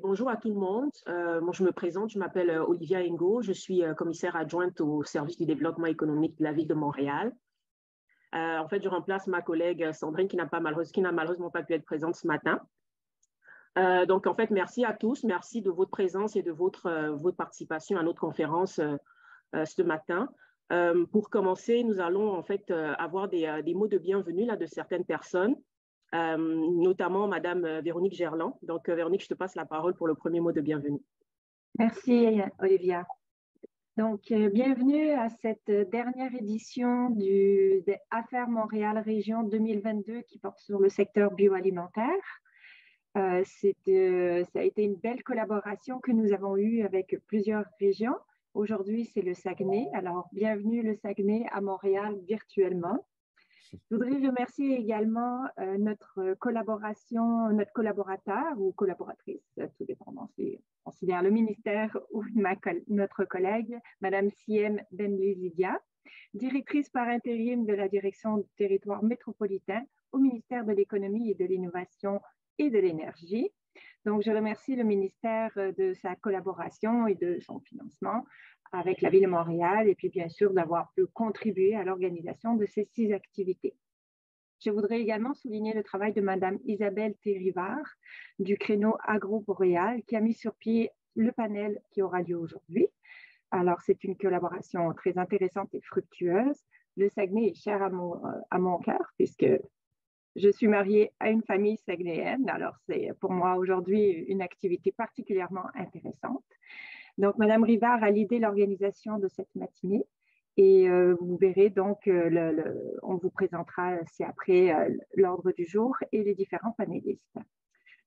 Bonjour à tout le monde. Moi, je me présente, je m'appelle Olivia Ngo, je suis commissaire adjointe au service du développement économique de la ville de Montréal. En fait, je remplace ma collègue Sandrine qui n'a malheureusement pas pu être présente ce matin. En fait, merci à tous, merci de votre présence et de votre participation à notre conférence ce matin. Pour commencer, nous allons en fait avoir des mots de bienvenue là, de certaines personnes. Notamment Madame Véronique Gerland. Donc, Véronique, je te passe la parole pour le premier mot de bienvenue. Merci, Olivia. Donc, bienvenue à cette dernière édition des Affaires Montréal Région 2022 qui porte sur le secteur bioalimentaire. Ça a été une belle collaboration que nous avons eue avec plusieurs régions. Aujourd'hui, c'est le Saguenay. Alors, bienvenue le Saguenay à Montréal virtuellement. Je voudrais remercier également notre collaborateur ou collaboratrice, tout dépendant si on considère le ministère ou notre collègue, Madame Siem Benlizidia, directrice par intérim de la direction du territoire métropolitain au ministère de l'Économie et de l'Innovation et de l'Énergie. Donc, je remercie le ministère de sa collaboration et de son financement avec la Ville de Montréal et puis bien sûr d'avoir pu contribuer à l'organisation de ces 6 activités. Je voudrais également souligner le travail de Madame Isabelle Thérivard du créneau Agro-Boréal qui a mis sur pied le panel qui aura lieu aujourd'hui. Alors, c'est une collaboration très intéressante et fructueuse. Le Saguenay est cher à mon cœur puisque je suis mariée à une famille saguenayenne. Alors, c'est pour moi aujourd'hui une activité particulièrement intéressante. Donc, Madame Rivard a l'idée l'organisation de cette matinée et vous verrez donc, on vous présentera ci-après l'ordre du jour et les différents panélistes.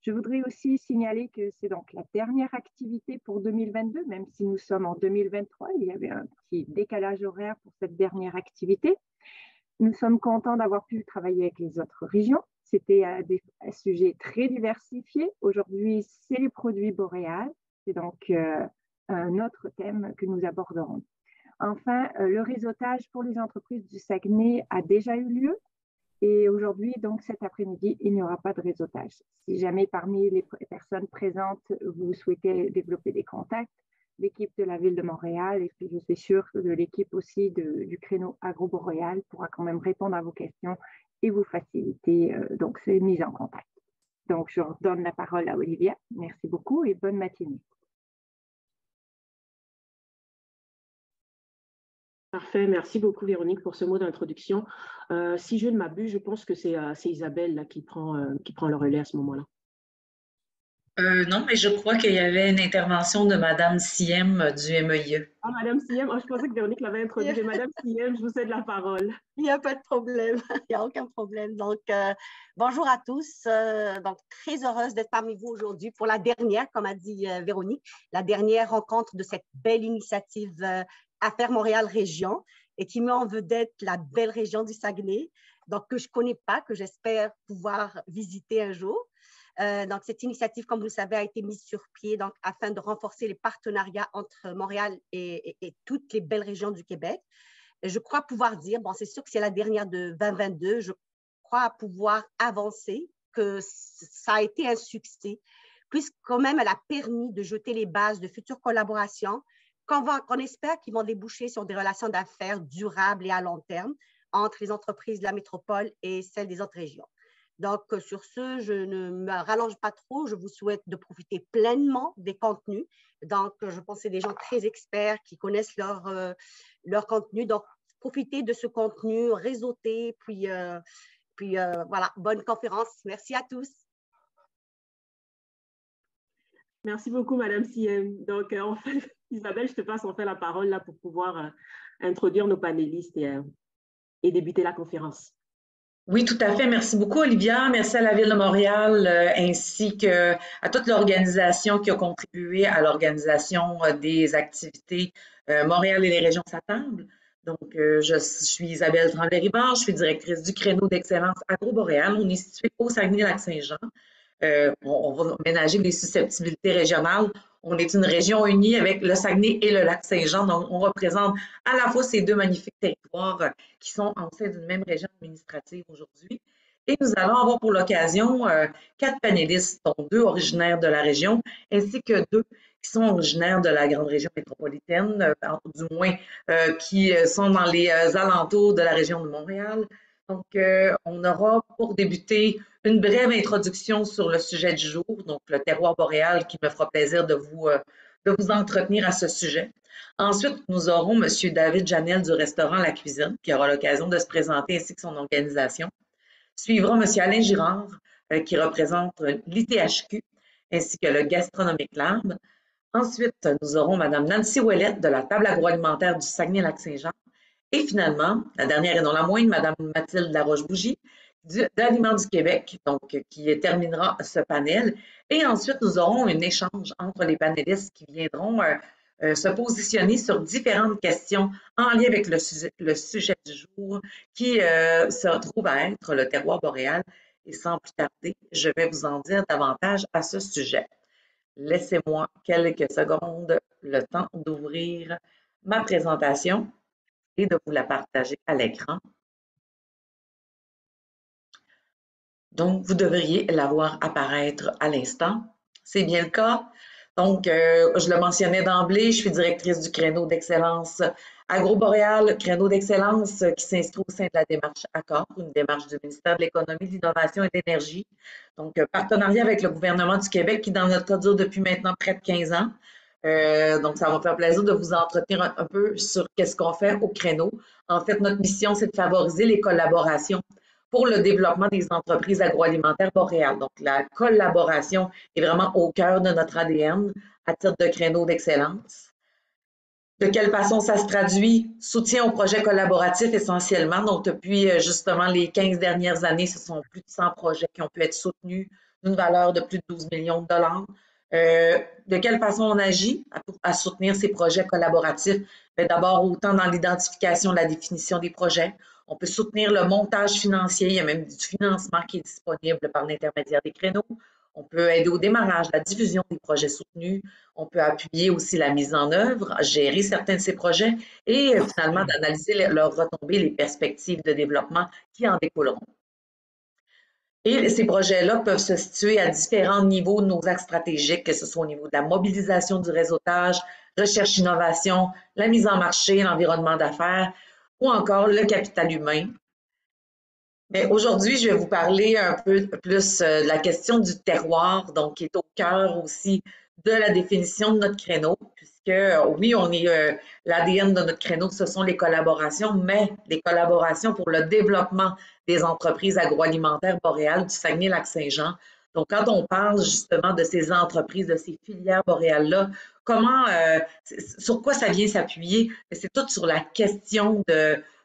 Je voudrais aussi signaler que c'est donc la dernière activité pour 2022, même si nous sommes en 2023, il y avait un petit décalage horaire pour cette dernière activité. Nous sommes contents d'avoir pu travailler avec les autres régions. C'était un sujet très diversifié. Aujourd'hui, c'est les produits boréals. C'est donc un autre thème que nous aborderons. Enfin, le réseautage pour les entreprises du Saguenay a déjà eu lieu. Et aujourd'hui, donc cet après-midi, il n'y aura pas de réseautage. Si jamais parmi les personnes présentes, vous souhaitez développer des contacts, l'équipe de la Ville de Montréal, et puis je suis sûre que de l'équipe aussi du créneau Agro-Boréal pourra quand même répondre à vos questions et vous faciliter donc ces mises en contact. Donc, je redonne la parole à Olivia. Merci beaucoup et bonne matinée. Parfait, merci beaucoup Véronique pour ce mot d'introduction. Si je ne m'abuse, je pense que c'est Isabelle là, qui prend le relais à ce moment-là. Non, mais je crois qu'il y avait une intervention de Madame Siem du MEIE. Ah, Madame Siem, je pensais que Véronique l'avait introduit. Madame Siem, je vous cède la parole. Il n'y a pas de problème, il n'y a aucun problème. Donc, bonjour à tous. Donc, très heureuse d'être parmi vous aujourd'hui pour la dernière, comme a dit Véronique, la dernière rencontre de cette belle initiative Affaires Montréal Région et qui met en vedette la belle région du Saguenay, donc que je ne connais pas, que j'espère pouvoir visiter un jour. Donc, cette initiative, comme vous le savez, a été mise sur pied donc, afin de renforcer les partenariats entre Montréal et toutes les belles régions du Québec. Je crois pouvoir dire, bon, c'est sûr que c'est la dernière de 2022, je crois pouvoir avancer que ça a été un succès, puisque quand même, elle a permis de jeter les bases de futures collaborations qu'on espère qu'ils vont déboucher sur des relations d'affaires durables et à long terme entre les entreprises de la métropole et celles des autres régions. Donc, sur ce, je ne me rallonge pas trop. Je vous souhaite de profiter pleinement des contenus. Donc, je pense que c'est des gens très experts qui connaissent leur contenu. Donc, profitez de ce contenu, réseautez, puis voilà, bonne conférence. Merci à tous. Merci beaucoup, Madame Siem. Donc, en fait, Isabelle, je te passe en fait la parole là pour pouvoir introduire nos panélistes et débuter la conférence. Oui, tout à fait. Merci beaucoup, Olivia. Merci à la Ville de Montréal ainsi qu'à toute l'organisation qui a contribué à l'organisation des activités Montréal et les régions s'attendent. Donc, je suis Isabelle Tremblay-Rivard, je suis directrice du créneau d'excellence Agro-Boréal. On est situé au Saguenay-Lac-Saint-Jean. On va ménager les susceptibilités régionales. On est une région unie avec le Saguenay et le Lac-Saint-Jean. Donc, on représente à la fois ces deux magnifiques territoires qui sont en sein d'une même région administrative aujourd'hui. Et nous allons avoir pour l'occasion 4 panélistes, dont 2 originaires de la région, ainsi que 2 qui sont originaires de la grande région métropolitaine, du moins qui sont dans les alentours de la région de Montréal. Donc, on aura pour débuter une brève introduction sur le sujet du jour, donc le terroir boréal, qui me fera plaisir de vous entretenir à ce sujet. Ensuite, nous aurons M. David Janel du restaurant La Cuisine, qui aura l'occasion de se présenter ainsi que son organisation. Suivra M. Alain Girard, qui représente l'ITHQ, ainsi que le Gastronomic Lab. Ensuite, nous aurons Mme Nancy Ouellette de la table agroalimentaire du Saguenay-Lac-Saint-Jean. Et finalement, la dernière et non la moindre, Mme Mathilde Laroche-Bougie d'Aliments du Québec, donc qui terminera ce panel. Et ensuite, nous aurons un échange entre les panélistes qui viendront se positionner sur différentes questions en lien avec le sujet du jour qui se trouve à être le terroir boréal. Et sans plus tarder, je vais vous en dire davantage à ce sujet. Laissez-moi quelques secondes le temps d'ouvrir ma présentation et de vous la partager à l'écran. Donc, vous devriez la voir apparaître à l'instant. C'est bien le cas. Donc, je le mentionnais d'emblée, je suis directrice du créneau d'excellence Agro-Boréal, créneau d'excellence qui s'inscrit au sein de la démarche ACCORD, une démarche du ministère de l'Économie, de l'Innovation et de l'Énergie. Donc, partenariat avec le gouvernement du Québec qui, dans notre cas, dure depuis maintenant près de 15 ans. Donc, ça va me faire plaisir de vous entretenir un peu sur qu'est-ce qu'on fait au créneau. En fait, notre mission, c'est de favoriser les collaborations pour le développement des entreprises agroalimentaires boréales. Donc, la collaboration est vraiment au cœur de notre ADN à titre de créneau d'excellence. De quelle façon ça se traduit? Soutien aux projets collaboratifs essentiellement. Donc, depuis justement les 15 dernières années, ce sont plus de 100 projets qui ont pu être soutenus d'une valeur de plus de 12 millions de dollars. De quelle façon on agit à soutenir ces projets collaboratifs? D'abord, autant dans l'identification, la définition des projets. On peut soutenir le montage financier. Il y a même du financement qui est disponible par l'intermédiaire des créneaux. On peut aider au démarrage, la diffusion des projets soutenus. On peut appuyer aussi la mise en œuvre, gérer certains de ces projets et finalement d'analyser leurs retombées, les perspectives de développement qui en découleront. Et ces projets-là peuvent se situer à différents niveaux de nos axes stratégiques, que ce soit au niveau de la mobilisation du réseautage, recherche-innovation, la mise en marché, l'environnement d'affaires ou encore le capital humain. Mais aujourd'hui, je vais vous parler un peu plus de la question du terroir, donc qui est au cœur aussi de la définition de notre créneau, puisque oui, on est l'ADN de notre créneau, ce sont les collaborations, mais les collaborations pour le développement des entreprises agroalimentaires boréales du Saguenay-Lac-Saint-Jean. Donc, quand on parle justement de ces entreprises, de ces filières boréales-là, comment, sur quoi ça vient s'appuyer? C'est tout sur la question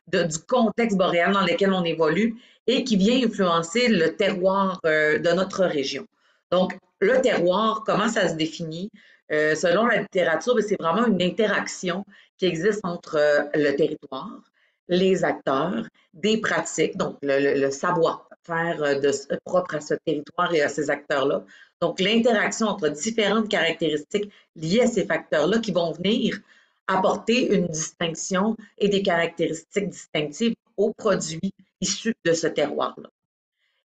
du contexte boréal dans lequel on évolue et qui vient influencer le terroir de notre région. Donc, le terroir, comment ça se définit? Selon la littérature, c'est vraiment une interaction qui existe entre le territoire, les acteurs, des pratiques, donc le savoir-faire propre à ce territoire et à ces acteurs-là. Donc, l'interaction entre différentes caractéristiques liées à ces facteurs-là qui vont venir apporter une distinction et des caractéristiques distinctives aux produits issus de ce terroir-là.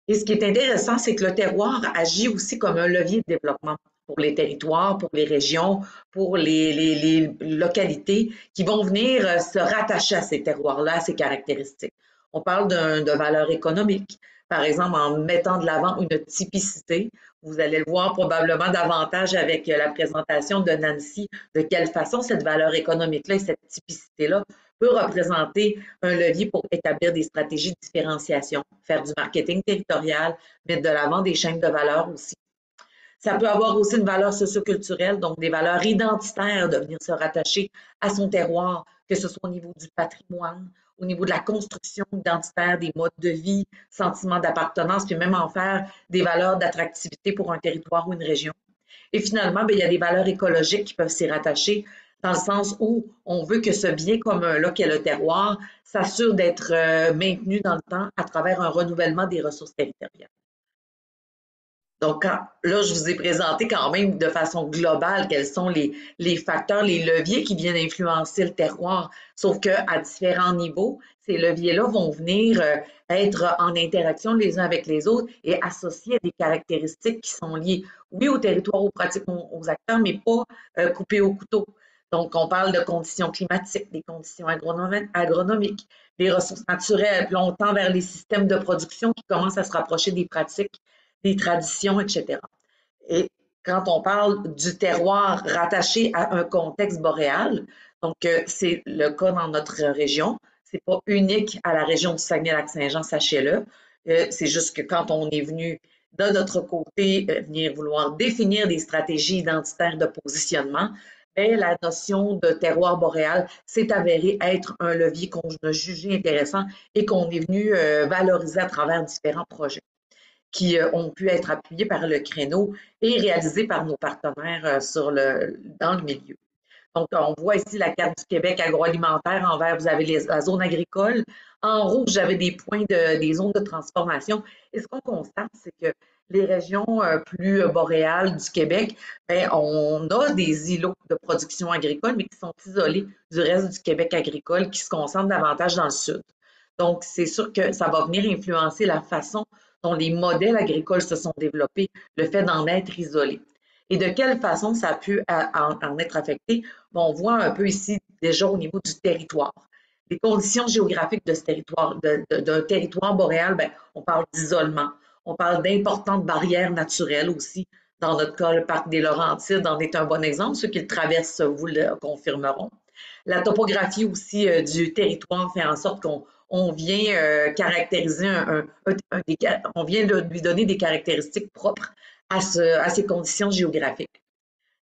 Et ce qui est intéressant, c'est que le terroir agit aussi comme un levier de développement pour les territoires, pour les régions, pour les localités qui vont venir se rattacher à ces terroirs-là, à ces caractéristiques. On parle de valeur économique. Par exemple, en mettant de l'avant une typicité, vous allez le voir probablement davantage avec la présentation de Nancy, de quelle façon cette valeur économique-là et cette typicité-là peut représenter un levier pour établir des stratégies de différenciation, faire du marketing territorial, mettre de l'avant des chaînes de valeur aussi. Ça peut avoir aussi une valeur socioculturelle, donc des valeurs identitaires de venir se rattacher à son terroir, que ce soit au niveau du patrimoine, au niveau de la construction identitaire, des modes de vie, sentiment d'appartenance, puis même en faire des valeurs d'attractivité pour un territoire ou une région. Et finalement, il y a des valeurs écologiques qui peuvent s'y rattacher, dans le sens où on veut que ce bien commun-là qu'est le terroir s'assure d'être maintenu dans le temps à travers un renouvellement des ressources territoriales. Donc, là, je vous ai présenté quand même de façon globale quels sont les facteurs, les leviers qui viennent influencer le terroir. Sauf qu'à différents niveaux, ces leviers-là vont venir être en interaction les uns avec les autres et associés à des caractéristiques qui sont liées, oui, au territoire, aux pratiques, aux acteurs, mais pas coupés au couteau. Donc, on parle de conditions climatiques, des conditions agronomiques, des ressources naturelles, puis on tend vers les systèmes de production qui commencent à se rapprocher des pratiques, des traditions, etc. Et quand on parle du terroir rattaché à un contexte boréal, donc c'est le cas dans notre région, c'est pas unique à la région du Saguenay-Lac-Saint-Jean, sachez-le. C'est juste que quand on est venu de notre côté venir vouloir définir des stratégies identitaires de positionnement, bien, la notion de terroir boréal s'est avérée être un levier qu'on a jugé intéressant et qu'on est venu valoriser à travers différents projets qui ont pu être appuyés par le créneau et réalisés par nos partenaires dans le milieu. Donc, on voit ici la carte du Québec agroalimentaire. En vert, vous avez la zone agricole. En rouge, j'avais des points des zones de transformation. Et ce qu'on constate, c'est que les régions plus boréales du Québec, bien, on a des îlots de production agricole, mais qui sont isolés du reste du Québec agricole, qui se concentrent davantage dans le sud. Donc, c'est sûr que ça va venir influencer la façon dont les modèles agricoles se sont développés, le fait d'en être isolés. Et de quelle façon ça a pu en être affecté? Bon, on voit un peu ici déjà au niveau du territoire. Les conditions géographiques de ce territoire, d'un territoire boréal, bien, on parle d'isolement, on parle d'importantes barrières naturelles aussi. Dans notre cas, le parc des Laurentides en est un bon exemple. Ceux qui le traversent vous le confirmeront. La topographie aussi du territoire fait en sorte qu'on vient caractériser on vient lui donner des caractéristiques propres à ces conditions géographiques.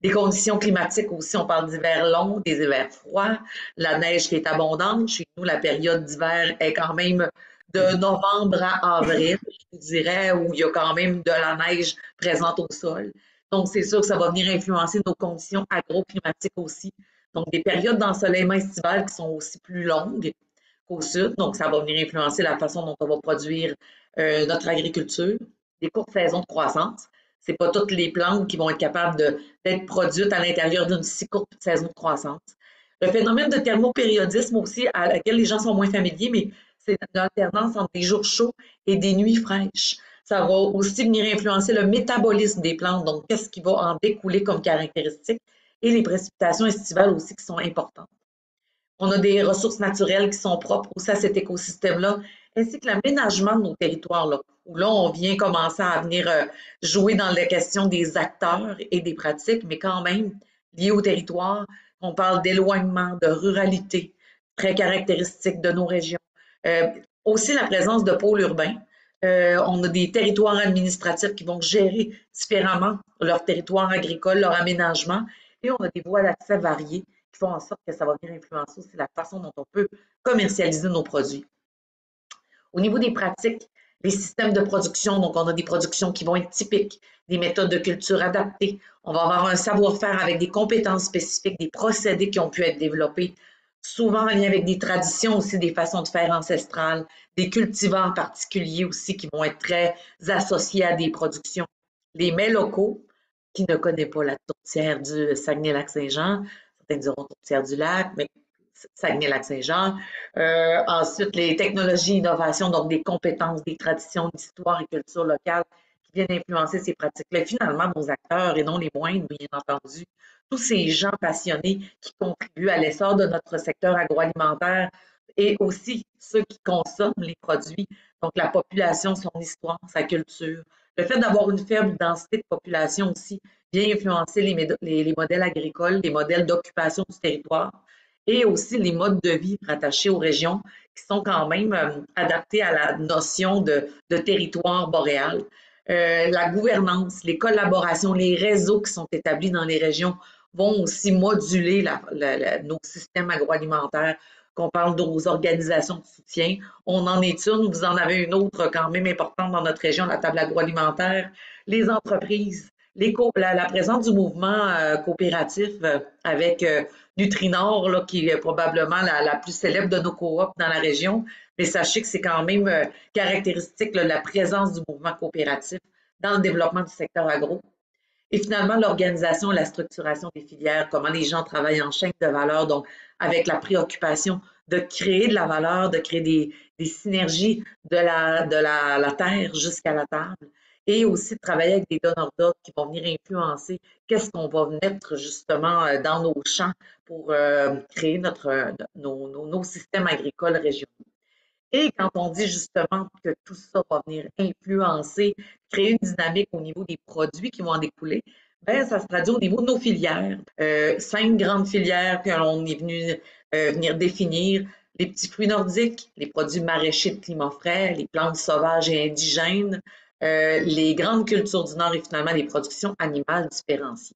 Des conditions climatiques aussi, on parle d'hivers longs, des hivers froids, la neige qui est abondante. Chez nous, la période d'hiver est quand même de novembre à avril, je dirais, où il y a quand même de la neige présente au sol. Donc, c'est sûr que ça va venir influencer nos conditions agroclimatiques aussi. Donc, des périodes d'ensoleillement estival qui sont aussi plus longues qu'au sud. Donc, ça va venir influencer la façon dont on va produire notre agriculture. Des courtes saisons de croissance. Ce n'est pas toutes les plantes qui vont être capables d'être produites à l'intérieur d'une si courte saison de croissance. Le phénomène de thermopériodisme aussi, à laquelle les gens sont moins familiers, mais c'est l'alternance entre des jours chauds et des nuits fraîches. Ça va aussi venir influencer le métabolisme des plantes, donc qu'est-ce qui va en découler comme caractéristique, et les précipitations estivales aussi qui sont importantes. On a des ressources naturelles qui sont propres aussi à cet écosystème-là, ainsi que l'aménagement de nos territoires, là, où là, on vient commencer à venir jouer dans la question des acteurs et des pratiques, mais quand même liés au territoire. On parle d'éloignement, de ruralité, très caractéristique de nos régions. Aussi la présence de pôles urbains. On a des territoires administratifs qui vont gérer différemment leur territoire agricole, leur aménagement, et on a des voies d'accès variées qui font en sorte que ça va venir influencer aussi la façon dont on peut commercialiser nos produits. Au niveau des pratiques, les systèmes de production, donc on a des productions qui vont être typiques, des méthodes de culture adaptées. On va avoir un savoir-faire avec des compétences spécifiques, des procédés qui ont pu être développés, souvent en lien avec des traditions aussi, des façons de faire ancestrales, des cultivars particuliers aussi qui vont être très associés à des productions. Les mets locaux, qui ne connaît pas la tourtière du Saguenay-Lac-Saint-Jean, certains diront tourtière du lac, mais Saguenay-Lac-Saint-Jean. Ensuite, les technologies, innovations, donc des compétences, des traditions, d'histoire et culture locale qui viennent influencer ces pratiques-là. Finalement, nos acteurs, et non les moindres, bien entendu, tous ces gens passionnés qui contribuent à l'essor de notre secteur agroalimentaire et aussi ceux qui consomment les produits, donc la population, son histoire, sa culture. Le fait d'avoir une faible densité de population aussi vient influencer les modèles agricoles, les modèles d'occupation du territoire et aussi les modes de vie rattachés aux régions qui sont quand même adaptés à la notion de territoire boréal. La gouvernance, les collaborations, les réseaux qui sont établis dans les régions vont aussi moduler nos systèmes agroalimentaires, qu'on parle aux organisations de soutien. On en est une, vous en avez une autre quand même importante dans notre région, la table agroalimentaire, les entreprises, la présence du mouvement coopératif avec Nutrinor, là, qui est probablement la plus célèbre de nos coops dans la région. Mais sachez que c'est quand même caractéristique, là, la présence du mouvement coopératif dans le développement du secteur agro. Et finalement, l'organisation et la structuration des filières, comment les gens travaillent en chaîne de valeur, donc avec la préoccupation de créer de la valeur, de créer des synergies de la terre jusqu'à la table, et aussi de travailler avec des donneurs d'ordre qui vont venir influencer qu'est-ce qu'on va mettre justement dans nos champs pour créer nos systèmes agricoles régionaux. Et quand on dit justement que tout ça va venir influencer, créer une dynamique au niveau des produits qui vont en découler, ben, ça se traduit au niveau de nos filières. 5 grandes filières que l'on est venu venir définir. Les petits fruits nordiques, les produits maraîchers de climat frais, les plantes sauvages et indigènes, les grandes cultures du Nord et finalement les productions animales différenciées.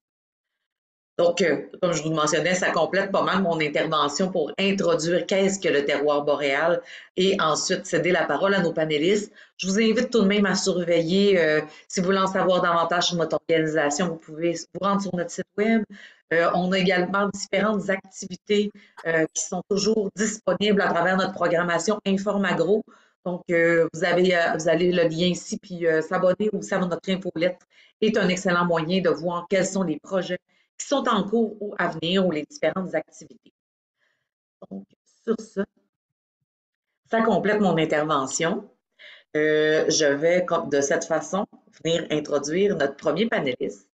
Donc, comme je vous le mentionnais, ça complète pas mal mon intervention pour introduire qu'est-ce que le terroir boréal et ensuite céder la parole à nos panélistes. Je vous invite tout de même à surveiller, si vous voulez en savoir davantage sur notre organisation, vous pouvez vous rendre sur notre site web. On a également différentes activités qui sont toujours disponibles à travers notre programmation Informagro. Donc, vous allez le lien ici, puis s'abonner aussi à notre infolettre est un excellent moyen de voir quels sont les projets qui sont en cours ou à venir ou les différentes activités. Donc, sur ça, ça complète mon intervention. Je vais, de cette façon, venir introduire notre premier panéliste,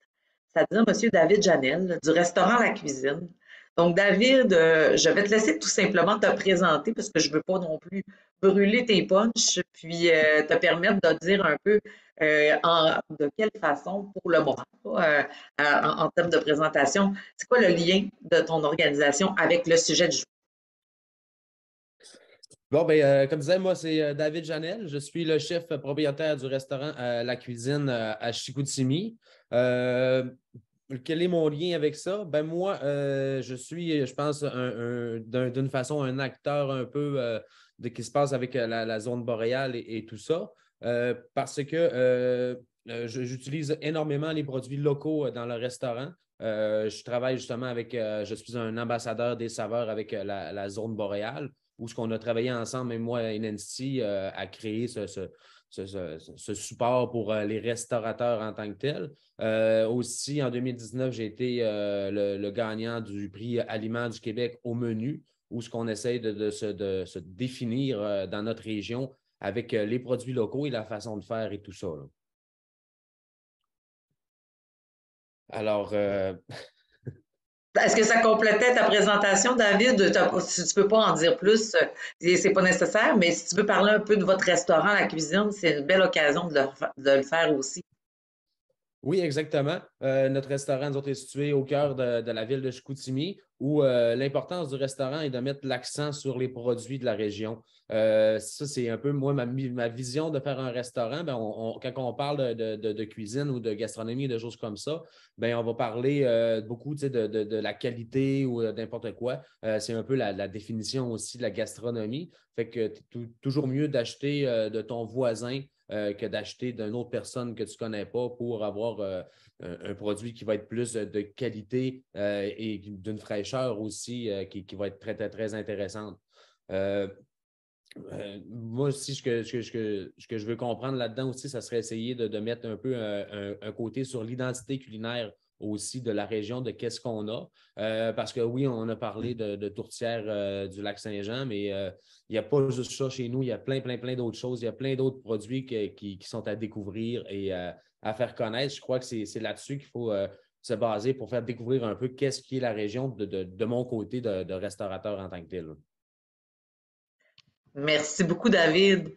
c'est-à-dire M. David Janel, du restaurant La Cuisine. Donc, David, je vais te laisser tout simplement te présenter parce que je ne veux pas non plus brûler tes punchs, puis te permettre de dire un peu de quelle façon, pour le moment, en termes de présentation, c'est quoi le lien de ton organisation avec le sujet du jour? Bon, ben, comme disais, moi, c'est David Janel. Je suis le chef propriétaire du restaurant La Cuisine à Chicoutimi. Quel est mon lien avec ça? Ben moi, je suis, je pense, d'une façon, un acteur un peu de ce qui se passe avec la zone boréale et tout ça, parce que j'utilise énormément les produits locaux dans le restaurant. Je travaille justement avec, je suis un ambassadeur des saveurs avec la zone boréale, où ce qu'on a travaillé ensemble, même moi et Nancy, à créer ce support pour les restaurateurs en tant que tel. Aussi, en 2019, j'ai été le gagnant du prix Aliments du Québec au menu, où ce qu'on essaie de se définir dans notre région avec les produits locaux et la façon de faire et tout ça, là. Alors, Est-ce que ça complétait ta présentation, David? Si tu ne peux pas en dire plus, c'est pas nécessaire, mais si tu veux parler un peu de votre restaurant, la cuisine, c'est une belle occasion de le faire aussi. oui, exactement. Notre restaurant, nous autres, est situé au cœur de la ville de Chicoutimi, où l'importance du restaurant est de mettre l'accent sur les produits de la région. Ça, c'est un peu, moi, ma vision de faire un restaurant. Ben, quand on parle de cuisine ou de gastronomie, de choses comme ça, ben, on va parler beaucoup, tu sais, de la qualité ou n'importe quoi. C'est un peu la définition aussi de la gastronomie. Fait que toujours mieux d'acheter de ton voisin que d'acheter d'une autre personne que tu ne connais pas pour avoir un produit qui va être plus de qualité et d'une fraîcheur aussi qui va être très, très, très intéressante. Moi aussi, ce que je veux comprendre là-dedans aussi, ça serait essayer de mettre un peu un côté sur l'identité culinaire aussi de la région, de qu'est-ce qu'on a. Parce que oui, on a parlé de tourtière du Lac-Saint-Jean, mais il n'y a pas juste ça chez nous. Il y a plein, plein, plein d'autres choses. Il y a plein d'autres produits qui sont à découvrir et à faire connaître. Je crois que c'est là-dessus qu'il faut se baser pour faire découvrir un peu qu'est-ce qui est la région de mon côté de restaurateur en tant que tel. Merci beaucoup, David.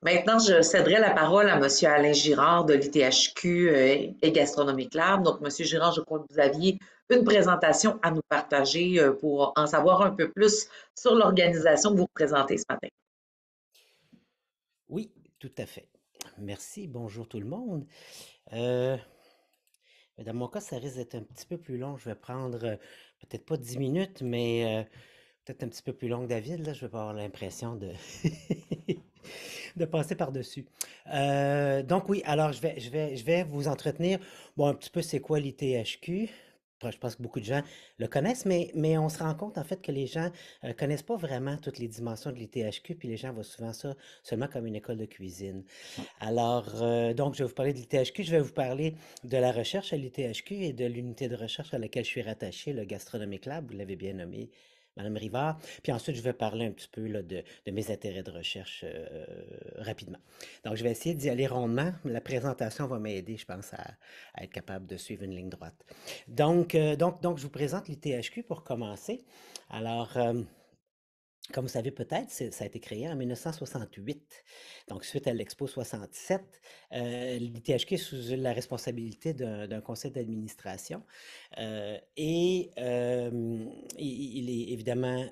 Maintenant, je céderai la parole à M. Alain Girard de l'ITHQ et Gastronomique Lab. Donc, M. Girard, je crois que vous aviez une présentation à nous partager pour en savoir un peu plus sur l'organisation que vous représentez ce matin. Oui, tout à fait. Merci. Bonjour tout le monde. Dans mon cas, ça risque d'être un petit peu plus long. Je vais prendre peut-être pas 10 minutes, mais peut-être un petit peu plus long que David. Là, je vais pas avoir l'impression de, de passer par-dessus. Donc oui, alors je vais vous entretenir. Bon, un petit peu c'est quoi l'ITHQ. je pense que beaucoup de gens le connaissent, mais on se rend compte en fait que les gens connaissent pas vraiment toutes les dimensions de l'ITHQ, puis les gens voient souvent ça seulement comme une école de cuisine. Alors, donc, je vais vous parler de l'ITHQ, je vais vous parler de la recherche à l'ITHQ et de l'unité de recherche à laquelle je suis rattaché, le Gastronomic Lab, vous l'avez bien nommé, Madame Rivard. Puis ensuite, je vais parler un petit peu là, de mes intérêts de recherche rapidement. Donc, je vais essayer d'y aller rondement. La présentation va m'aider, je pense, à être capable de suivre une ligne droite. Donc, je vous présente l'ITHQ pour commencer. Alors, comme vous savez peut-être, ça a été créé en 1968, donc suite à l'Expo 67. L'ITHQ est sous la responsabilité d'un conseil d'administration et il est évidemment,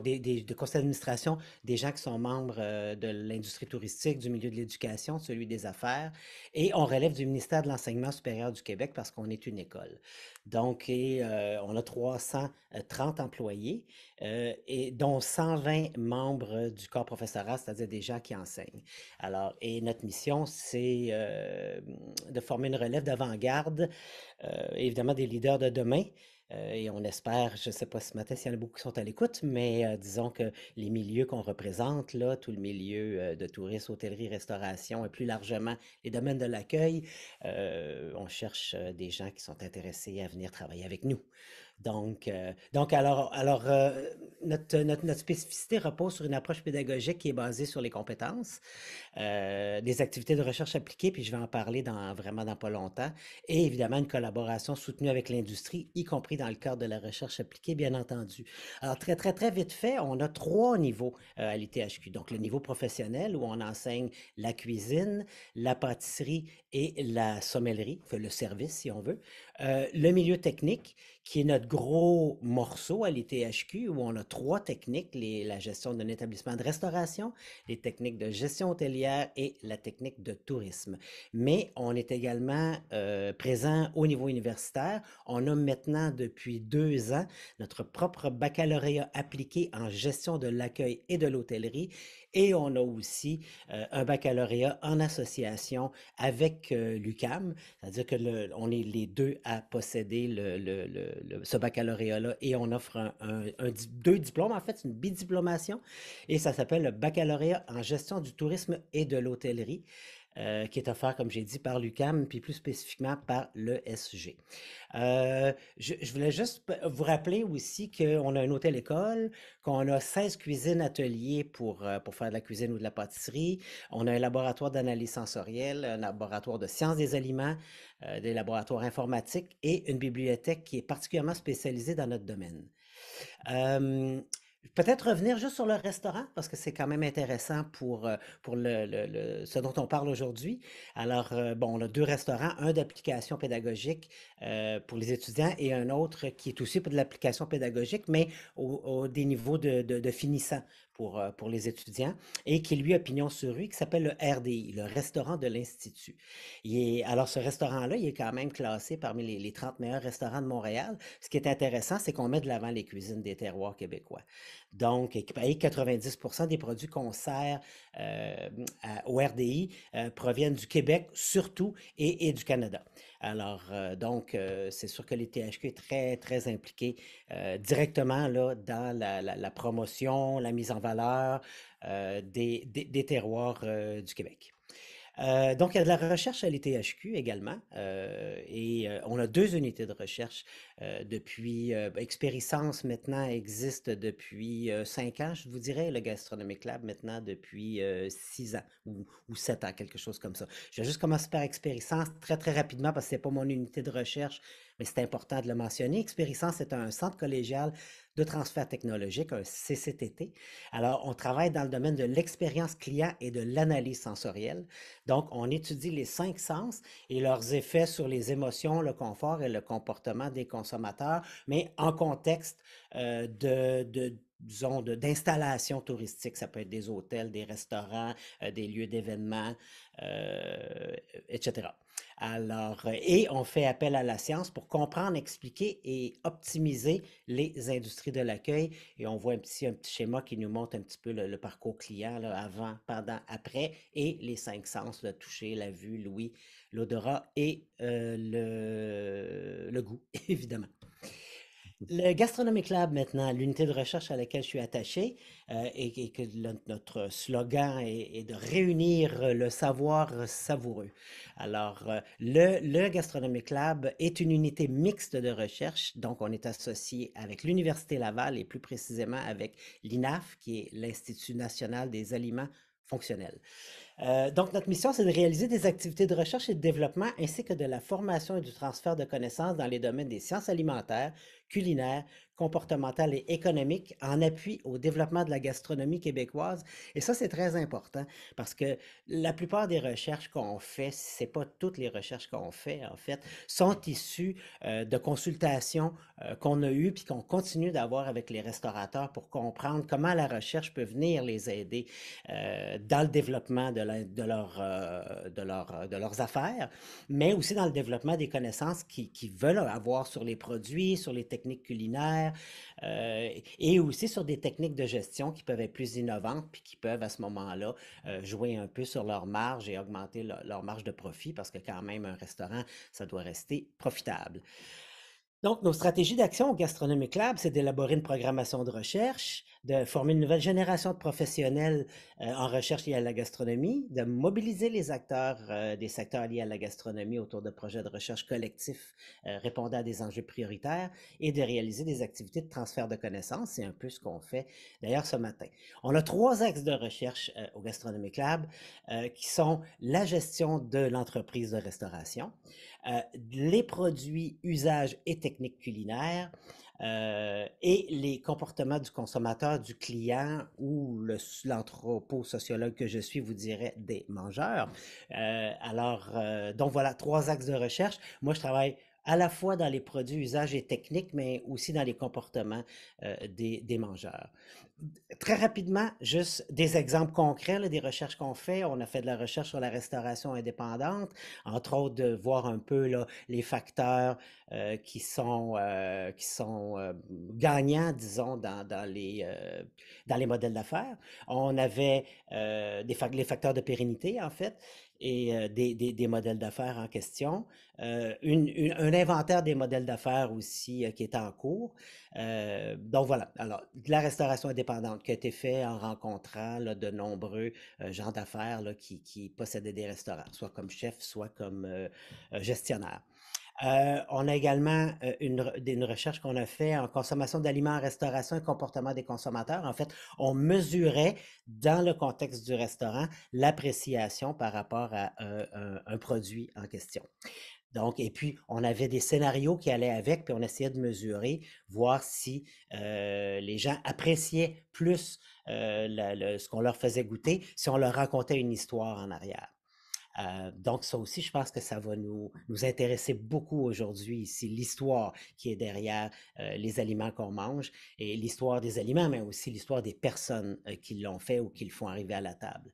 des conseils d'administration, des gens qui sont membres de l'industrie touristique, du milieu de l'éducation, celui des affaires, et on relève du ministère de l'Enseignement supérieur du Québec parce qu'on est une école. Donc, on a 330 employés et dont 120 membres du corps professoral, c'est-à-dire des gens qui enseignent. Alors, et notre mission, c'est de former une relève d'avant-garde, évidemment des leaders de demain. Et on espère, je ne sais pas ce matin s'il y en a beaucoup qui sont à l'écoute, mais disons que les milieux qu'on représente, là, tout le milieu de tourisme, hôtellerie, restauration et plus largement les domaines de l'accueil, on cherche des gens qui sont intéressés à venir travailler avec nous. Donc, notre spécificité repose sur une approche pédagogique qui est basée sur les compétences, des activités de recherche appliquées, puis je vais en parler vraiment dans pas longtemps, et évidemment une collaboration soutenue avec l'industrie, y compris dans le cadre de la recherche appliquée, bien entendu. Alors, très, très, très vite fait, on a 3 niveaux à l'ITHQ. Donc, le niveau professionnel où on enseigne la cuisine, la pâtisserie et la sommellerie, enfin, le service si on veut. Le milieu technique, qui est notre gros morceau à l'ITHQ, où on a 3 techniques, la gestion d'un établissement de restauration, les techniques de gestion hôtelière et la technique de tourisme. Mais on est également présent au niveau universitaire. On a maintenant, depuis 2 ans, notre propre baccalauréat appliqué en gestion de l'accueil et de l'hôtellerie. Et on a aussi un baccalauréat en association avec l'UQAM, c'est-à-dire que on est les deux à posséder ce baccalauréat-là et on offre 2 diplômes, en fait, c'est une bidiplomation et ça s'appelle le baccalauréat en gestion du tourisme et de l'hôtellerie. Qui est offert, comme j'ai dit, par l'UQAM, puis plus spécifiquement par l'ESG. Je voulais juste vous rappeler aussi qu'on a un hôtel-école, qu'on a 16 cuisines ateliers pour faire de la cuisine ou de la pâtisserie. On a un laboratoire d'analyse sensorielle, un laboratoire de sciences des aliments, des laboratoires informatiques et une bibliothèque qui est particulièrement spécialisée dans notre domaine. Peut-être revenir juste sur le restaurant, parce que c'est quand même intéressant pour ce dont on parle aujourd'hui. Alors, on a 2 restaurants, un d'application pédagogique pour les étudiants et un autre qui est aussi pour de l'application pédagogique, mais des niveaux de finissant pour les étudiants, et qui, lui, a pignon sur rue, qui s'appelle le RDI, le restaurant de l'Institut. Alors, ce restaurant-là, il est quand même classé parmi les 30 meilleurs restaurants de Montréal. Ce qui est intéressant, c'est qu'on met de l'avant les cuisines des terroirs québécois. Donc, 90% des produits qu'on sert au RDI proviennent du Québec surtout et du Canada. Alors, c'est sûr que l'ITHQ est très, très impliqué directement là, dans la promotion, la mise en valeur des terroirs du Québec. Donc, il y a de la recherche à l'ITHQ également, et on a 2 unités de recherche depuis, Expérience maintenant existe depuis 5 ans, je vous dirais, le Gastronomic Lab maintenant depuis 6 ans ou 7 ans, quelque chose comme ça. Je vais juste commencer par Expérience très, très rapidement parce que ce n'est pas mon unité de recherche, mais c'est important de le mentionner. Expérience est un centre collégial de transfert technologique, un CCTT. Alors, on travaille dans le domaine de l'expérience client et de l'analyse sensorielle. Donc, on étudie les 5 sens et leurs effets sur les émotions, le confort et le comportement des consommateurs, mais en contexte disons, d'installations touristiques. Ça peut être des hôtels, des restaurants, des lieux d'événements, etc. Alors, et on fait appel à la science pour comprendre, expliquer et optimiser les industries de l'accueil. Et on voit un petit schéma qui nous montre un petit peu le parcours client, là, avant, pendant, après, et les 5 sens, le toucher, la vue, l'ouïe, l'odorat et le goût, évidemment. Le Gastronomic Lab, maintenant, l'unité de recherche à laquelle je suis attaché, et que notre slogan est de réunir le savoir savoureux. Alors, le Gastronomic Lab est une unité mixte de recherche, donc on est associé avec l'Université Laval et plus précisément avec l'INAF, qui est l'Institut national des aliments fonctionnels. Donc, notre mission, c'est de réaliser des activités de recherche et de développement ainsi que de la formation et du transfert de connaissances dans les domaines des sciences alimentaires, culinaires, comportementales et économiques en appui au développement de la gastronomie québécoise. Et ça, c'est très important parce que la plupart des recherches qu'on fait, si ce n'est pas toutes les recherches qu'on fait, en fait, sont issues de consultations qu'on a eues puis qu'on continue d'avoir avec les restaurateurs pour comprendre comment la recherche peut venir les aider dans le développement de leurs affaires, mais aussi dans le développement des connaissances qu'ils veulent avoir sur les produits, sur les techniques culinaires, et aussi sur des techniques de gestion qui peuvent être plus innovantes puis qui peuvent à ce moment-là jouer un peu sur leur marge et augmenter leur marge de profit parce que quand même un restaurant, ça doit rester profitable. Donc, nos stratégies d'action au Gastronomic Lab, c'est d'élaborer une programmation de recherche, de former une nouvelle génération de professionnels en recherche liée à la gastronomie, de mobiliser les acteurs des secteurs liés à la gastronomie autour de projets de recherche collectifs répondant à des enjeux prioritaires et de réaliser des activités de transfert de connaissances. C'est un peu ce qu'on fait d'ailleurs ce matin. On a 3 axes de recherche au Gastronomic Lab qui sont la gestion de l'entreprise de restauration, les produits, usages et techniques culinaires et les comportements du consommateur, du client ou l'anthroposociologue que je suis vous dirait des mangeurs. Donc voilà, 3 axes de recherche. Moi, je travaille à la fois dans les produits, usages et techniques, mais aussi dans les comportements des mangeurs. Très rapidement, juste des exemples concrets là, des recherches qu'on fait. On a fait de la recherche sur la restauration indépendante, entre autres de voir un peu là, les facteurs qui sont gagnants, disons, dans les modèles d'affaires. On avait les facteurs de pérennité, en fait, et des modèles d'affaires en question. Un inventaire des modèles d'affaires aussi qui est en cours. Donc voilà, alors de la restauration indépendante qui a été fait en rencontrant là, de nombreux gens d'affaires là, qui possédaient des restaurants, soit comme chef, soit comme gestionnaire. On a également une recherche qu'on a fait en consommation d'aliments en restauration et comportement des consommateurs. En fait, on mesurait dans le contexte du restaurant l'appréciation par rapport à un produit en question. Donc, et puis, on avait des scénarios qui allaient avec, puis on essayait de mesurer, voir si les gens appréciaient plus ce qu'on leur faisait goûter, si on leur racontait une histoire en arrière. Donc, ça aussi, je pense que ça va nous intéresser beaucoup aujourd'hui ici, l'histoire qui est derrière les aliments qu'on mange et l'histoire des aliments, mais aussi l'histoire des personnes qui l'ont fait ou qui le font arriver à la table.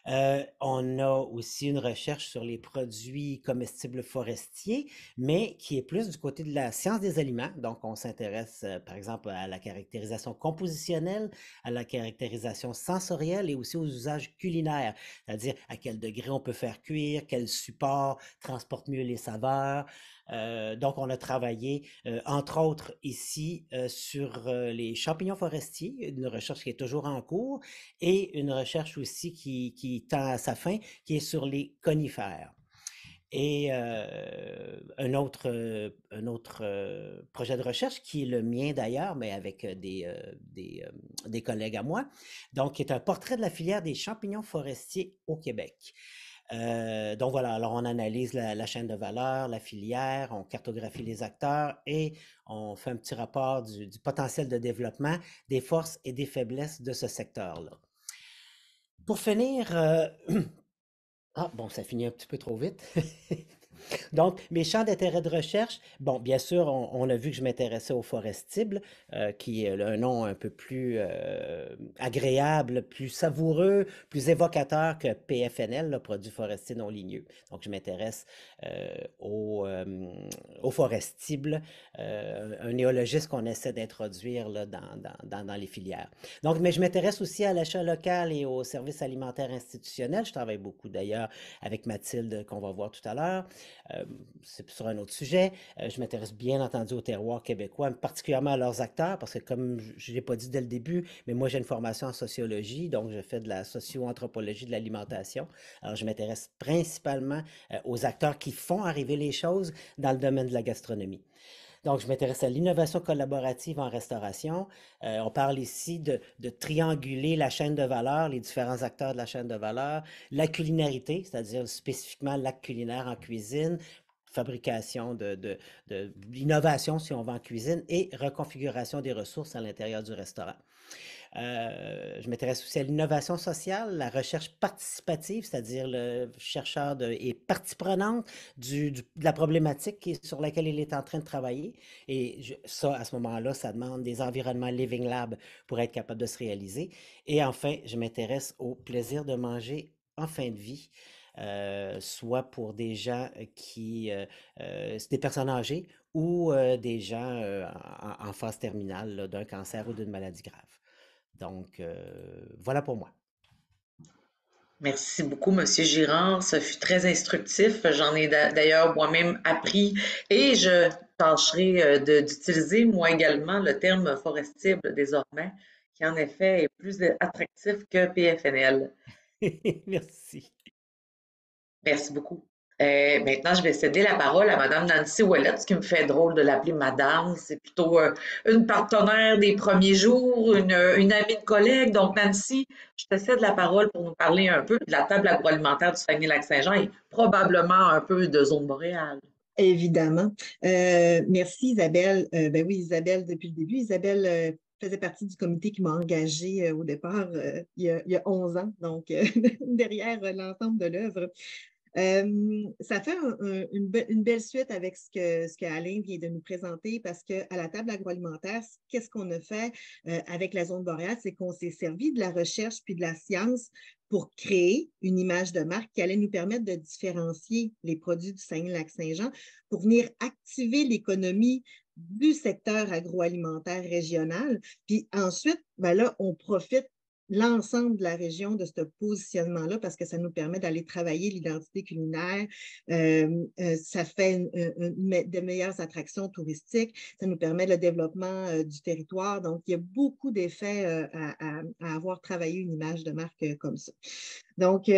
On a aussi une recherche sur les produits comestibles forestiers, mais qui est plus du côté de la science des aliments. Donc, on s'intéresse, par exemple, à la caractérisation compositionnelle, à la caractérisation sensorielle et aussi aux usages culinaires, c'est-à-dire à quel degré on peut faire cuire, quel support transporte mieux les saveurs. Donc, on a travaillé, entre autres, ici, sur les champignons forestiers, une recherche qui est toujours en cours, et une recherche aussi qui tend à sa fin, qui est sur les conifères. Et un autre projet de recherche qui est le mien d'ailleurs, mais avec des collègues à moi, donc qui est un portrait de la filière des champignons forestiers au Québec. Donc voilà, alors on analyse la chaîne de valeur, la filière, on cartographie les acteurs et on fait un petit rapport du potentiel de développement, des forces et des faiblesses de ce secteur-là. Pour finir, ah bon, ça finit un petit peu trop vite. Donc, mes champs d'intérêt de recherche, bon, bien sûr, on a vu que je m'intéressais aux forestibles, qui est un nom un peu plus agréable, plus savoureux, plus évocateur que PFNL, le produit forestier non ligneux. Donc, je m'intéresse aux forestibles, un néologisme qu'on essaie d'introduire là, dans les filières. Donc, mais je m'intéresse aussi à l'achat local et aux services alimentaires institutionnels. Je travaille beaucoup d'ailleurs avec Mathilde, qu'on va voir tout à l'heure. C'est sur un autre sujet. Je m'intéresse bien entendu au terroir québécois, particulièrement à leurs acteurs, parce que comme je ne l'ai pas dit dès le début, mais moi j'ai une formation en sociologie, donc je fais de la socio-anthropologie de l'alimentation. Alors je m'intéresse principalement aux acteurs qui font arriver les choses dans le domaine de la gastronomie. Donc, je m'intéresse à l'innovation collaborative en restauration. On parle ici de trianguler la chaîne de valeur, les différents acteurs de la chaîne de valeur, la culinarité, c'est-à-dire spécifiquement l'acte culinaire en cuisine, fabrication d'innovation, si on va en cuisine, et reconfiguration des ressources à l'intérieur du restaurant. Je m'intéresse aussi à l'innovation sociale, la recherche participative, c'est-à-dire le chercheur est partie prenante de la problématique sur laquelle il est en train de travailler. Et ça, à ce moment-là, ça demande des environnements Living Lab pour être capable de se réaliser. Et enfin, je m'intéresse au plaisir de manger en fin de vie. Soit pour des gens c'est des personnes âgées ou des gens en phase terminale d'un cancer ou d'une maladie grave. Donc, voilà pour moi. Merci beaucoup, Monsieur Girard. Ça fut très instructif. J'en ai d'ailleurs moi-même appris et je tâcherai d'utiliser moi également le terme forestible désormais, qui en effet est plus attractif que PFNL. Merci. Merci beaucoup. Maintenant, je vais céder la parole à Madame Nancy Ouellette, ce qui me fait drôle de l'appeler Madame. C'est plutôt une partenaire des premiers jours, une amie de collègue. Donc, Nancy, je te cède la parole pour nous parler un peu de la table agroalimentaire du Saguenay-Lac-Saint-Jean et probablement un peu de Zone Boréale. Évidemment. Merci Isabelle. Ben oui, Isabelle, depuis le début, Isabelle faisait partie du comité qui m'a engagée au départ il y a 11 ans, donc derrière l'ensemble de l'œuvre. Ça fait une belle suite avec ce que Alain vient de nous présenter parce qu'à la table agroalimentaire, qu'est-ce qu'on a fait avec la zone boréale? C'est qu'on s'est servi de la recherche puis de la science pour créer une image de marque qui allait nous permettre de différencier les produits du Saguenay-Lac-Saint-Jean pour venir activer l'économie du secteur agroalimentaire régional. Puis ensuite, ben là, on profite l'ensemble de la région de ce positionnement-là parce que ça nous permet d'aller travailler l'identité culinaire, ça fait de meilleures attractions touristiques, ça nous permet le développement du territoire. Donc, il y a beaucoup d'effets à avoir travaillé une image de marque comme ça. Donc,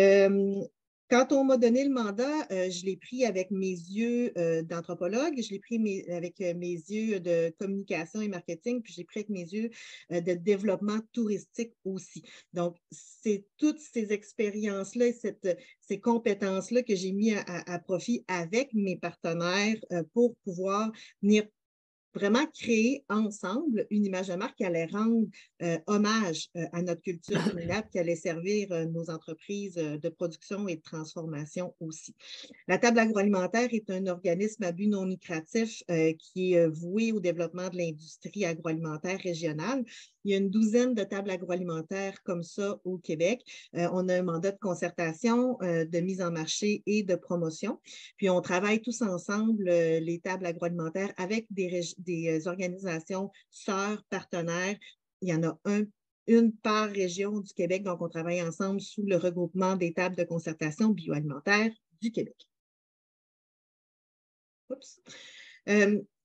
quand on m'a donné le mandat, je l'ai pris avec mes yeux d'anthropologue, je l'ai pris avec mes yeux de communication et marketing, puis je l'ai pris avec mes yeux de développement touristique aussi. Donc, c'est toutes ces expériences-là et ces compétences-là que j'ai mis à profit avec mes partenaires pour pouvoir venir vraiment créer ensemble une image de marque qui allait rendre hommage à notre culture culinaire, qui allait servir nos entreprises de production et de transformation aussi. La table agroalimentaire est un organisme à but non lucratif qui est voué au développement de l'industrie agroalimentaire régionale. Il y a une douzaine de tables agroalimentaires comme ça au Québec. On a un mandat de concertation, de mise en marché et de promotion. Puis on travaille tous ensemble, les tables agroalimentaires, avec des organisations sœurs, partenaires. Il y en a une par région du Québec, donc on travaille ensemble sous le regroupement des tables de concertation bioalimentaire du Québec. Oups.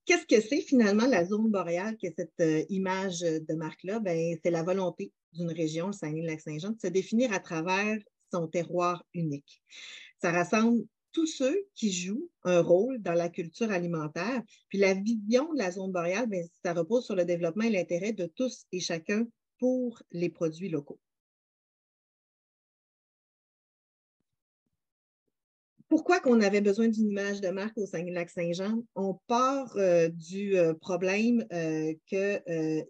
Qu'est-ce que c'est finalement la zone boréale, que cette image de marque-là? Ben, c'est la volonté d'une région, le Saguenay-Lac-Saint-Jean, de se définir à travers son terroir unique. Ça rassemble tous ceux qui jouent un rôle dans la culture alimentaire. Puis la vision de la zone boréale, bien, ça repose sur le développement et l'intérêt de tous et chacun pour les produits locaux. Pourquoi qu'on avait besoin d'une image de marque au Saguenay-Lac-Saint-Jean? On part du problème que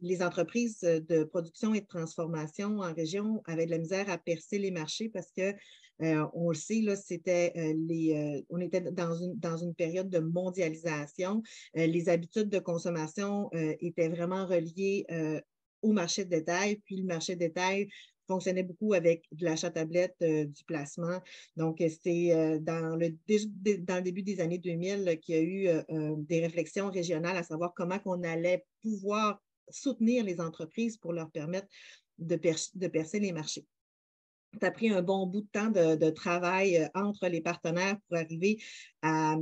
les entreprises de production et de transformation en région avaient de la misère à percer les marchés parce que On le sait, là, on était dans une période de mondialisation. Les habitudes de consommation étaient vraiment reliées au marché de détail, puis le marché de détail fonctionnait beaucoup avec de l'achat tablette, du placement. Donc, c'est dans le début des années 2000 qu'il y a eu des réflexions régionales à savoir comment on allait pouvoir soutenir les entreprises pour leur permettre de percer les marchés. Ça a pris un bon bout de temps de travail entre les partenaires pour arriver à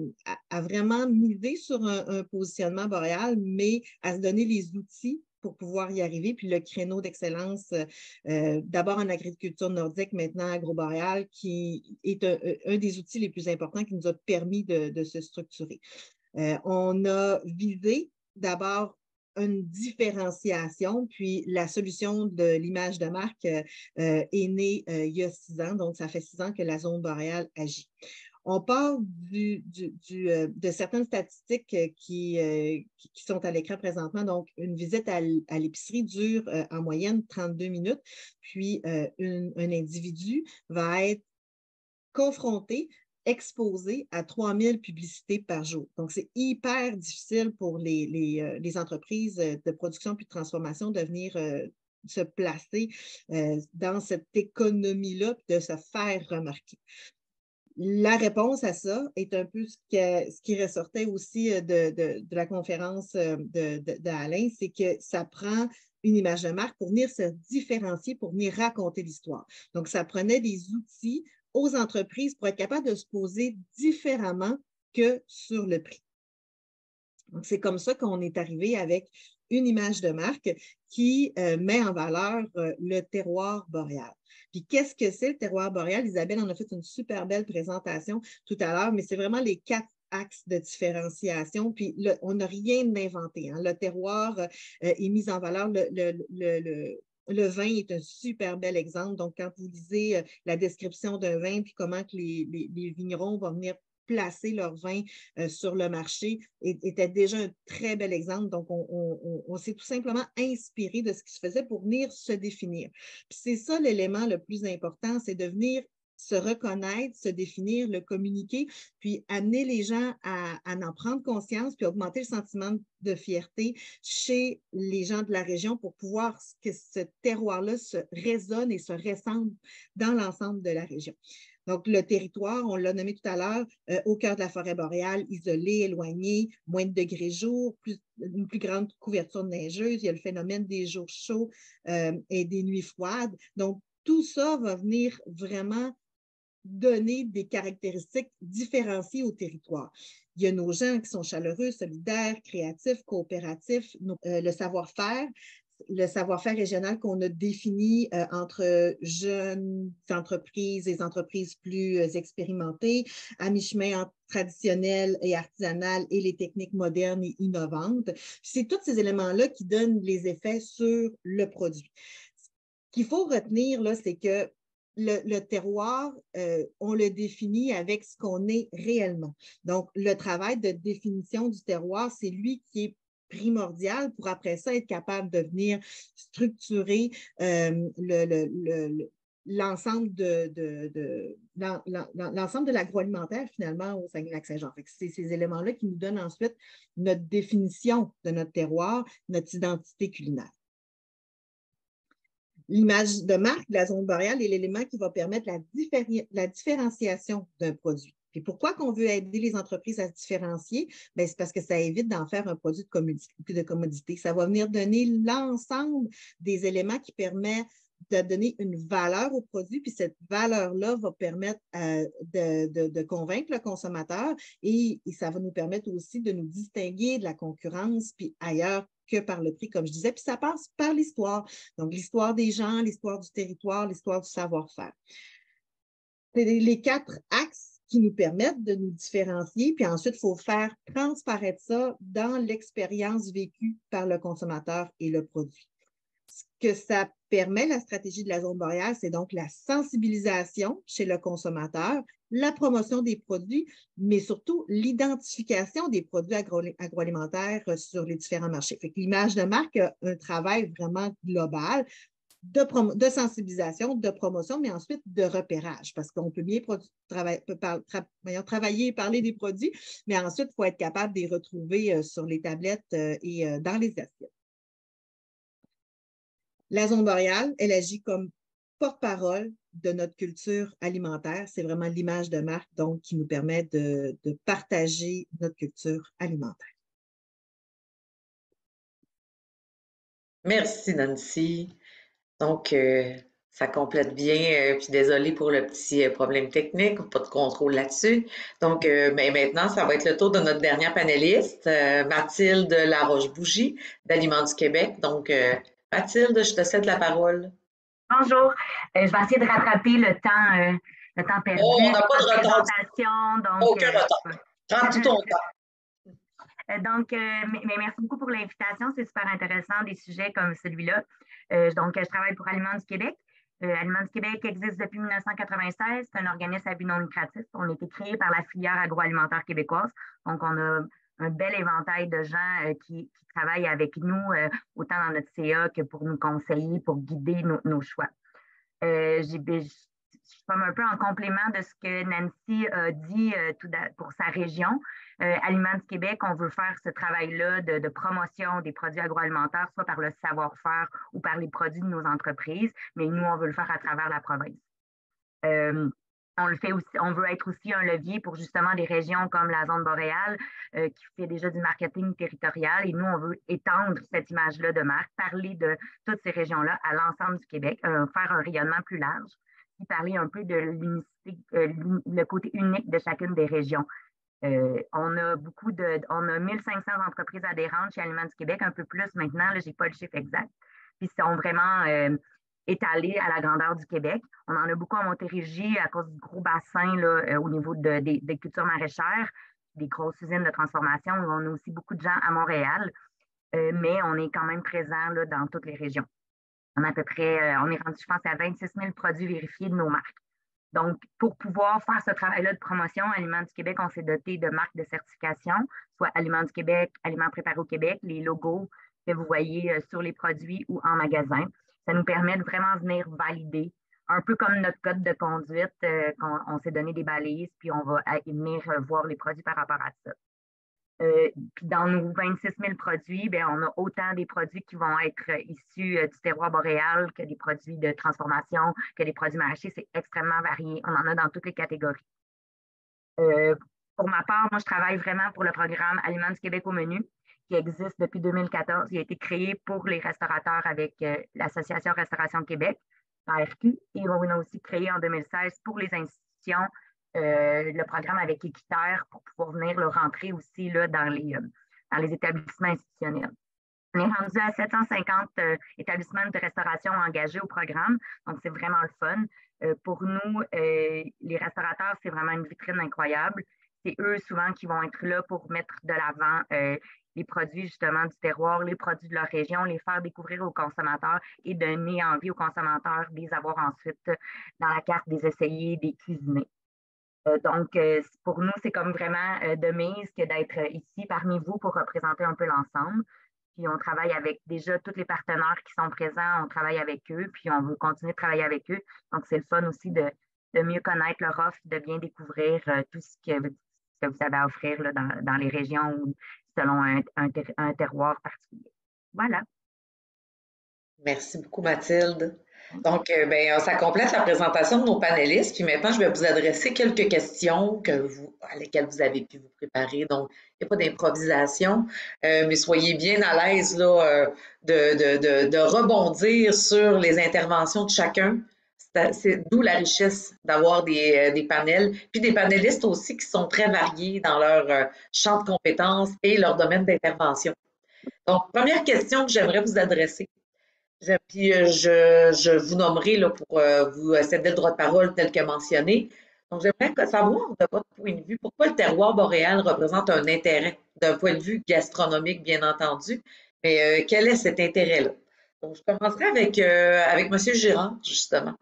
vraiment miser sur un positionnement boréal, mais à se donner les outils pour pouvoir y arriver. Puis le créneau d'excellence, d'abord en agriculture nordique, maintenant agroboréale, qui est un des outils les plus importants qui nous a permis de se structurer. On a visé d'abord une différenciation, puis la solution de l'image de marque est née il y a 6 ans, donc ça fait 6 ans que la zone boréale agit. On parle de certaines statistiques qui sont à l'écran présentement. Donc, une visite à l'épicerie dure en moyenne 32 minutes, puis un individu va être confronté, exposé à 3000 publicités par jour. Donc, c'est hyper difficile pour les entreprises de production puis de transformation de venir se placer dans cette économie-là puis de se faire remarquer. La réponse à ça est un peu ce qui ressortait aussi de la conférence d'Alain, c'est que ça prend une image de marque pour venir se différencier, pour venir raconter l'histoire. Donc, ça prenait des outils aux entreprises pour être capable de se poser différemment que sur le prix. Donc, c'est comme ça qu'on est arrivé avec une image de marque qui met en valeur le terroir boréal. Puis, qu'est-ce que c'est le terroir boréal? Isabelle en a fait une super belle présentation tout à l'heure, mais c'est vraiment les 4 axes de différenciation. Puis, on n'a rien inventé. Hein. Le terroir est mis en valeur. Le vin est un super bel exemple. Donc, quand vous lisez la description d'un vin, puis comment que les vignerons vont venir placer leur vin sur le marché, était déjà un très bel exemple. Donc, on s'est tout simplement inspiré de ce qui se faisait pour venir se définir. Puis c'est ça l'élément le plus important, c'est de venir se reconnaître, se définir, le communiquer, puis amener les gens à en prendre conscience, puis augmenter le sentiment de fierté chez les gens de la région pour pouvoir que ce terroir-là se résonne et se ressemble dans l'ensemble de la région. Donc, le territoire, on l'a nommé tout à l'heure, au cœur de la forêt boréale, isolé, éloigné, moins de degrés jour, une plus grande couverture neigeuse, il y a le phénomène des jours chauds et des nuits froides. Donc, tout ça va venir vraiment donner des caractéristiques différenciées au territoire. Il y a nos gens qui sont chaleureux, solidaires, créatifs, coopératifs, le savoir-faire régional qu'on a défini entre jeunes entreprises et entreprises plus expérimentées, à mi-chemin entre traditionnel et artisanal et les techniques modernes et innovantes. C'est tous ces éléments-là qui donnent les effets sur le produit. Ce qu'il faut retenir, là, c'est que le terroir, on le définit avec ce qu'on est réellement. Donc, le travail de définition du terroir, c'est lui qui est primordial pour après ça être capable de venir structurer l'ensemble de l'agroalimentaire finalement au Saguenay-Lac-Saint-Jean. C'est ces éléments-là qui nous donnent ensuite notre définition de notre terroir, notre identité culinaire. L'image de marque de la zone boréale est l'élément qui va permettre la différenciation d'un produit. Et pourquoi qu'on veut aider les entreprises à se différencier? Bien, c'est parce que ça évite d'en faire un produit de commodité. Ça va venir donner l'ensemble des éléments qui permettent de donner une valeur au produit, puis cette valeur-là va permettre de convaincre le consommateur et ça va nous permettre aussi de nous distinguer de la concurrence, puis ailleurs que par le prix, comme je disais. Puis ça passe par l'histoire. Donc, l'histoire des gens, l'histoire du territoire, l'histoire du savoir-faire. C'est les 4 axes qui nous permettent de nous différencier, puis ensuite, il faut faire transparaître ça dans l'expérience vécue par le consommateur et le produit. Ce que ça permet, la stratégie de la zone boréale, c'est donc la sensibilisation chez le consommateur, la promotion des produits, mais surtout l'identification des produits agroalimentaires sur les différents marchés. Fait que l'image de marque a un travail vraiment global de sensibilisation, de promotion, mais ensuite de repérage, parce qu'on peut bien travailler et parler des produits, mais ensuite, il faut être capable de les retrouver sur les tablettes et dans les assiettes. La Zone boréale, elle agit comme porte-parole de notre culture alimentaire. C'est vraiment l'image de marque donc, qui nous permet de partager notre culture alimentaire. Merci, Nancy. Donc, ça complète bien. Puis désolée pour le petit problème technique, pas de contrôle là-dessus. Donc, ben maintenant, ça va être le tour de notre dernière panéliste, Mathilde Laroche-Bougie, d'Aliments du Québec. Donc, Mathilde, je te cède la parole. Bonjour. Je vais essayer de rattraper le temps perdu. Oh, on n'a pas de retard. Donc, aucun retard. Prends tout ton temps. Donc, mais merci beaucoup pour l'invitation. C'est super intéressant, des sujets comme celui-là. Donc, je travaille pour Aliments du Québec. Aliments du Québec existe depuis 1996. C'est un organisme à but non lucratif. On a été créé par la filière agroalimentaire québécoise. Donc, on a un bel éventail de gens qui travaillent avec nous, autant dans notre CA que pour nous conseiller, pour guider nos choix. Je suis comme un peu en complément de ce que Nancy a dit pour sa région. Aliments du Québec, on veut faire ce travail-là de promotion des produits agroalimentaires, soit par le savoir-faire ou par les produits de nos entreprises, mais nous, on veut le faire à travers la province. On le fait aussi, on veut être aussi un levier pour justement des régions comme la zone boréale qui fait déjà du marketing territorial et nous, on veut étendre cette image-là de marque, parler de toutes ces régions-là à l'ensemble du Québec, faire un rayonnement plus large, puis parler un peu de l'unicité, le côté unique de chacune des régions. On a 1500 entreprises adhérentes chez Aliments du Québec, un peu plus maintenant, je n'ai pas le chiffre exact, puis ils sont vraiment étalés à la grandeur du Québec. On en a beaucoup en Montérégie à cause du gros bassin là, au niveau des cultures maraîchères, des grosses usines de transformation. On a aussi beaucoup de gens à Montréal, mais on est quand même présent là, dans toutes les régions. On est à peu près, on est rendu, je pense, à 26 000 produits vérifiés de nos marques. Donc, pour pouvoir faire ce travail-là de promotion, Aliments du Québec, on s'est doté de marques de certification, soit Aliments du Québec, Aliments préparés au Québec, les logos que vous voyez sur les produits ou en magasin. Ça nous permet de vraiment venir valider, un peu comme notre code de conduite, on s'est donné des balises, puis on va venir voir les produits par rapport à ça. Puis dans nos 26 000 produits, bien, on a autant des produits qui vont être issus du terroir boréal que des produits de transformation, que des produits maraîchers. C'est extrêmement varié. On en a dans toutes les catégories. Pour ma part, moi, je travaille vraiment pour le programme Aliments du Québec au menu, qui existe depuis 2014. Il a été créé pour les restaurateurs avec l'Association Restauration Québec, l'ARQ, et on a aussi créé en 2016 pour les institutions le programme avec Équiterre pour pouvoir venir le rentrer aussi là, dans les établissements institutionnels. On est rendu à 750 établissements de restauration engagés au programme, donc c'est vraiment le fun. Pour nous, les restaurateurs, c'est vraiment une vitrine incroyable. C'est eux souvent qui vont être là pour mettre de l'avant les produits justement du terroir, les produits de leur région, les faire découvrir aux consommateurs et donner envie aux consommateurs de les avoir ensuite dans la carte, des essayer, des cuisiner. Donc, pour nous, c'est comme vraiment de mise que d'être ici parmi vous pour représenter un peu l'ensemble. Puis, on travaille avec déjà tous les partenaires qui sont présents, on travaille avec eux, puis on veut continuer de travailler avec eux. Donc, c'est le fun aussi de mieux connaître leur offre, de bien découvrir tout ce que vous avez à offrir là, dans les régions ou selon un terroir particulier. Voilà. Merci beaucoup, Mathilde. Donc, ben, ça complète la présentation de nos panélistes. Puis maintenant, je vais vous adresser quelques questions à lesquelles vous avez pu vous préparer. Donc, il n'y a pas d'improvisation, mais soyez bien à l'aise là, de rebondir sur les interventions de chacun. C'est d'où la richesse d'avoir des panels, puis des panélistes aussi qui sont très variés dans leur champ de compétences et leur domaine d'intervention. Donc, première question que j'aimerais vous adresser. Puis je vous nommerai là, pour vous céder le droit de parole tel que mentionné. Donc, j'aimerais savoir de votre point de vue, pourquoi le terroir boréal représente un intérêt d'un point de vue gastronomique, bien entendu, mais quel est cet intérêt-là? Donc, je commencerai avec M. Girard, justement.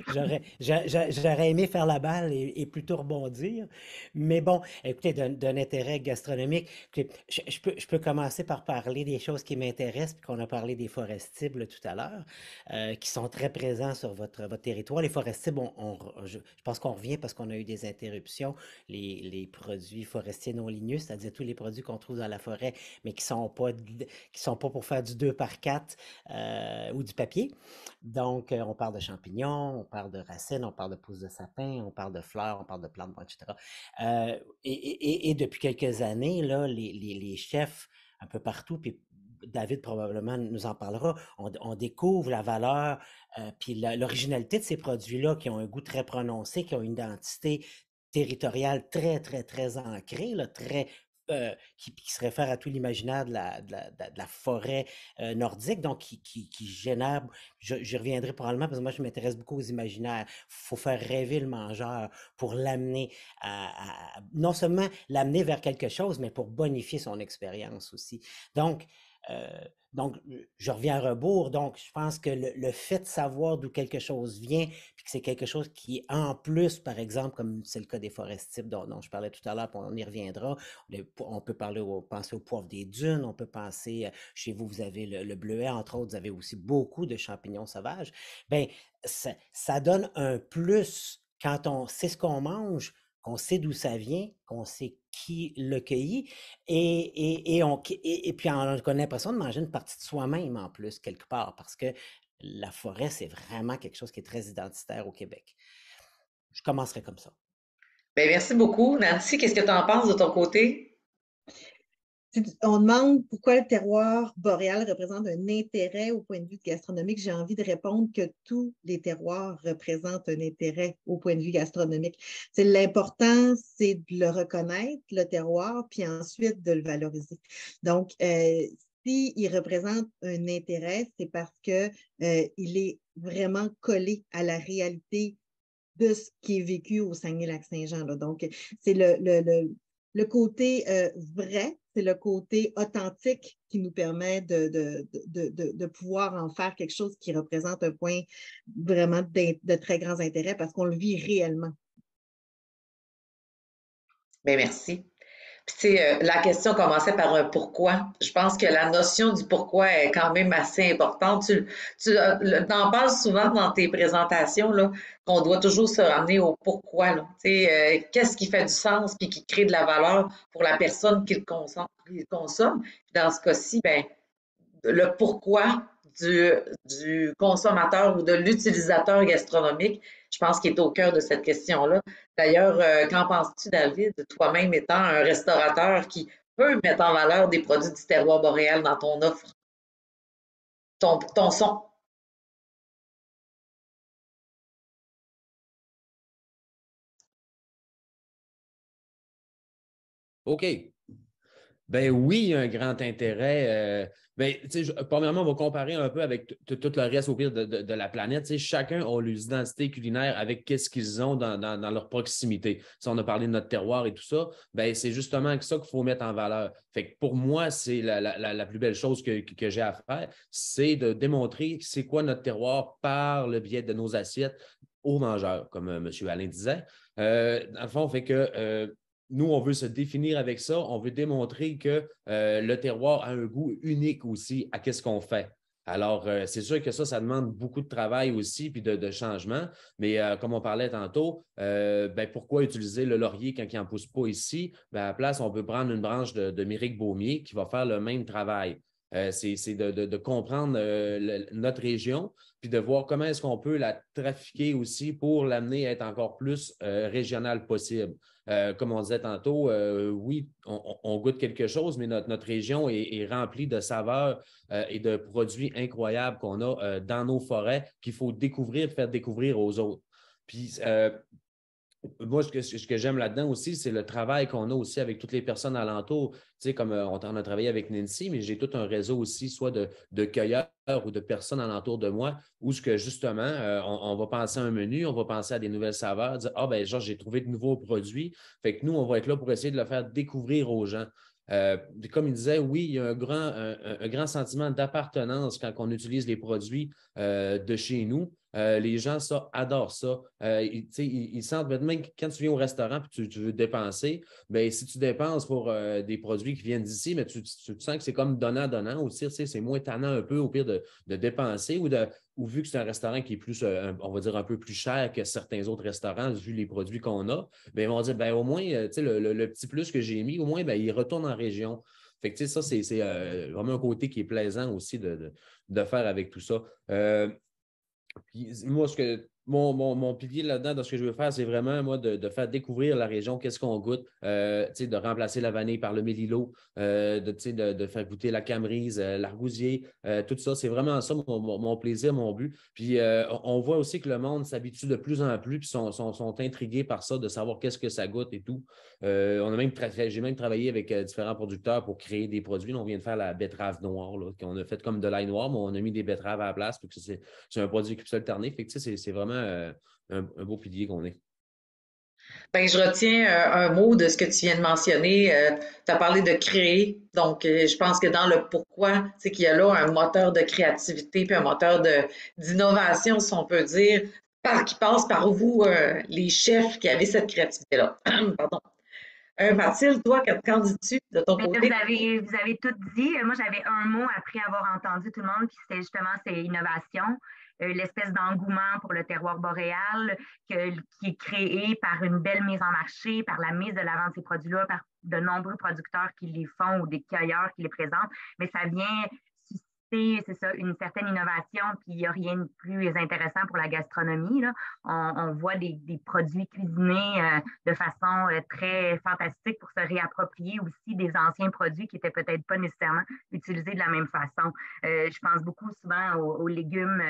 J'aurais aimé faire la balle et plutôt rebondir. Mais bon, écoutez, d'un intérêt gastronomique, écoutez, je peux commencer par parler des choses qui m'intéressent, puis qu'on a parlé des forestibles tout à l'heure, qui sont très présents sur votre territoire. Les forestibles, je pense qu'on revient parce qu'on a eu des interruptions. Les produits forestiers non ligneux, c'est-à-dire tous les produits qu'on trouve dans la forêt, mais qui sont pas pour faire du 2 par 4 ou du papier. Donc, on parle de champignons, on parle de racines, on parle de pousses de sapin, on parle de fleurs, on parle de plantes, etc. Et depuis quelques années, là, les chefs un peu partout, puis David probablement nous en parlera, on découvre la valeur, puis l'originalité de ces produits-là qui ont un goût très prononcé, qui ont une identité territoriale très, très, très ancrée, là, très qui se réfère à tout l'imaginaire de la forêt nordique, donc qui génère, j'y reviendrai probablement parce que moi je m'intéresse beaucoup aux imaginaires. Il faut faire rêver le mangeur pour l'amener non seulement l'amener vers quelque chose, mais pour bonifier son expérience aussi. Donc, je reviens à rebours. Donc, je pense que le fait de savoir d'où quelque chose vient, puis que c'est quelque chose qui est en plus, par exemple, comme c'est le cas des forestibles dont je parlais tout à l'heure, puis on y reviendra. On peut penser au poivre des dunes, on peut penser, chez vous, vous avez le bleuet, entre autres, vous avez aussi beaucoup de champignons sauvages. Bien, ça donne un plus quand on sait ce qu'on mange, qu'on sait d'où ça vient, qu'on sait qui le cueillit, et puis on a l'impression de manger une partie de soi-même en plus, quelque part, parce que la forêt, c'est vraiment quelque chose qui est très identitaire au Québec. Je commencerai comme ça. Bien, merci beaucoup. Nancy, qu'est-ce que tu en penses de ton côté? On demande pourquoi le terroir boréal représente un intérêt au point de vue gastronomique. J'ai envie de répondre que tous les terroirs représentent un intérêt au point de vue gastronomique. L'important, c'est de le reconnaître, le terroir, puis ensuite de le valoriser. Donc, s'il représente un intérêt, c'est parce qu'il est vraiment collé à la réalité de ce qui est vécu au Saguenay-Lac-Saint-Jean. Donc, c'est le côté vrai, c'est le côté authentique qui nous permet de pouvoir en faire quelque chose qui représente un point vraiment de très grands intérêts parce qu'on le vit réellement. Bien, merci. Puis, tu sais, la question commençait par un pourquoi. Je pense que la notion du pourquoi est quand même assez importante. Tu en parles souvent dans tes présentations, là, qu'on doit toujours se ramener au pourquoi, là. Tu sais, qu'est-ce qui fait du sens puis qui crée de la valeur pour la personne qui le consomme. Dans ce cas-ci, ben, le pourquoi du consommateur ou de l'utilisateur gastronomique, je pense qu'il est au cœur de cette question-là. D'ailleurs, qu'en penses-tu, David, toi-même étant un restaurateur qui peut mettre en valeur des produits du terroir boréal dans ton offre, ton son? OK. Ben oui, il y a un grand intérêt. Premièrement, on va comparer un peu avec tout le reste au pire de la planète. Chacun a leur identité culinaire avec qu'est-ce qu'ils ont dans leur proximité. Si on a parlé de notre terroir et tout ça, ben c'est justement ça qu'il faut mettre en valeur. Fait que pour moi, c'est la plus belle chose que j'ai à faire, c'est de démontrer c'est quoi notre terroir par le biais de nos assiettes aux mangeurs, comme M. Alain disait. Dans le fond, fait que nous, on veut se définir avec ça. On veut démontrer que le terroir a un goût unique aussi à ce qu'on fait. Alors, c'est sûr que ça demande beaucoup de travail aussi puis de changement. Mais comme on parlait tantôt, pourquoi utiliser le laurier quand il n'en pousse pas ici? À la place, on peut prendre une branche de Méric Baumier qui va faire le même travail. C'est de comprendre notre région puis de voir comment est-ce qu'on peut la trafiquer aussi pour l'amener à être encore plus régionale possible. Comme on disait tantôt, oui, on goûte quelque chose, mais notre région est remplie de saveurs et de produits incroyables qu'on a dans nos forêts qu'il faut découvrir, faire découvrir aux autres. Puis, moi, ce que j'aime là-dedans aussi, c'est le travail qu'on a aussi avec toutes les personnes alentours. Tu sais, comme on a travaillé avec Nancy, mais j'ai tout un réseau aussi, soit de cueilleurs ou de personnes alentour de moi, où ce que justement, on va penser à un menu, on va penser à des nouvelles saveurs, dire, genre, j'ai trouvé de nouveaux produits. Fait que nous, on va être là pour essayer de le faire découvrir aux gens. Comme il disait, oui, il y a un grand sentiment d'appartenance quand on utilise les produits de chez nous. Les gens, ça, adorent ça. Ils sentent, même quand tu viens au restaurant et tu veux dépenser, bien, si tu dépenses pour des produits qui viennent d'ici, mais tu sens que c'est comme donnant-donnant aussi. C'est moins tannant un peu au pire de dépenser ou vu que c'est un restaurant qui est plus, on va dire, un peu plus cher que certains autres restaurants, vu les produits qu'on a, bien, ils vont dire, bien, au moins, le petit plus que j'ai mis, au moins, bien, il retourne en région. Fait que, ça, c'est vraiment un côté qui est plaisant aussi de faire avec tout ça. Puis moi, mon pilier là-dedans, dans ce que je veux faire, c'est vraiment, moi, de faire découvrir la région, qu'est-ce qu'on goûte, de remplacer la vanille par le mélilo, de faire goûter la camerise, l'argousier, tout ça. C'est vraiment ça, mon plaisir, mon but. Puis on voit aussi que le monde s'habitue de plus en plus, puis sont intrigués par ça, de savoir qu'est-ce que ça goûte et tout. J'ai même travaillé avec différents producteurs pour créer des produits. Là, on vient de faire la betterave noire, là, qu'on a fait comme de l'ail noir, mais on a mis des betteraves à la place, puis que c'est un produit qui peut s'alterner. Fait que c'est vraiment un beau pilier qu'on est. Bien, je retiens un mot de ce que tu viens de mentionner. Tu as parlé de créer. Donc, je pense que dans le pourquoi, c'est qu'il y a là un moteur de créativité puis un moteur d'innovation, si on peut dire, qui passe par vous, les chefs qui avaient cette créativité-là. Pardon. Mathilde, toi, qu'en dis-tu de ton côté? Vous avez tout dit. Moi, j'avais un mot après avoir entendu tout le monde, puis c'était justement c'est innovation. L'espèce d'engouement pour le terroir boréal qui est créé par une belle mise en marché, par la mise de l'avant de ces produits-là, par de nombreux producteurs qui les font ou des cueilleurs qui les présentent. Mais ça vient susciter, c'est ça, une certaine innovation, puis il n'y a rien de plus intéressant pour la gastronomie, là. On voit des produits cuisinés de façon très fantastique pour se réapproprier aussi des anciens produits qui n'étaient peut-être pas nécessairement utilisés de la même façon. Je pense beaucoup souvent aux légumes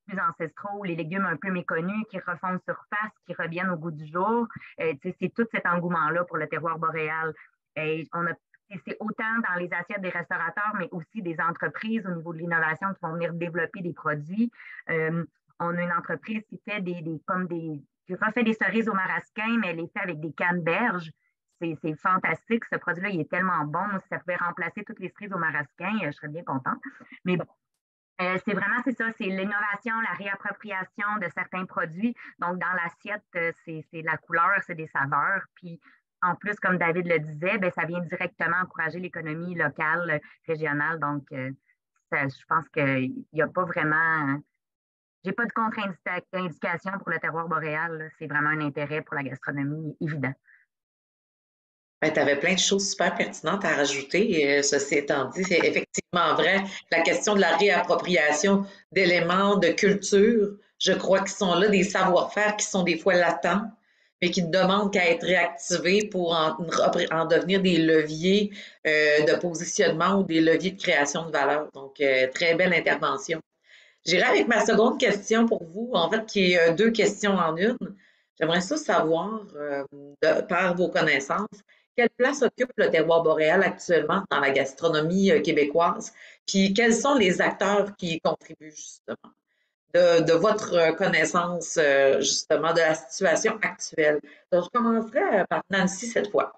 plus ancestraux, les légumes un peu méconnus qui refont surface, qui reviennent au goût du jour. C'est tout cet engouement-là pour le terroir boréal. C'est autant dans les assiettes des restaurateurs, mais aussi des entreprises au niveau de l'innovation qui vont venir développer des produits. On a une entreprise qui fait qui refait des cerises au marasquin, mais elle les fait avec des canneberges. C'est fantastique. Ce produit-là, il est tellement bon. Si ça pouvait remplacer toutes les cerises au marasquin, je serais bien contente. Mais bon, c'est l'innovation, la réappropriation de certains produits. Donc, dans l'assiette, c'est de la couleur, c'est des saveurs. Puis, en plus, comme David le disait, ben, ça vient directement encourager l'économie locale, régionale. Donc, je pense qu'il n'y a pas vraiment... J'ai pas de contre-indication pour le terroir boréal. C'est vraiment un intérêt pour la gastronomie évident. Ben, tu avais plein de choses super pertinentes à rajouter. Ceci étant dit, c'est effectivement vrai. La question de la réappropriation d'éléments de culture, je crois qu'ils sont là, des savoir-faire qui sont des fois latents, mais qui ne demandent qu'à être réactivés pour en devenir des leviers de positionnement ou des leviers de création de valeur. Donc, très belle intervention. J'irai avec ma seconde question pour vous, en fait, qui est deux questions en une. J'aimerais ça savoir, par vos connaissances, quelle place occupe le terroir boréal actuellement dans la gastronomie québécoise? Puis quels sont les acteurs qui y contribuent justement? De votre connaissance justement de la situation actuelle. Donc, je commencerai par Nancy cette fois.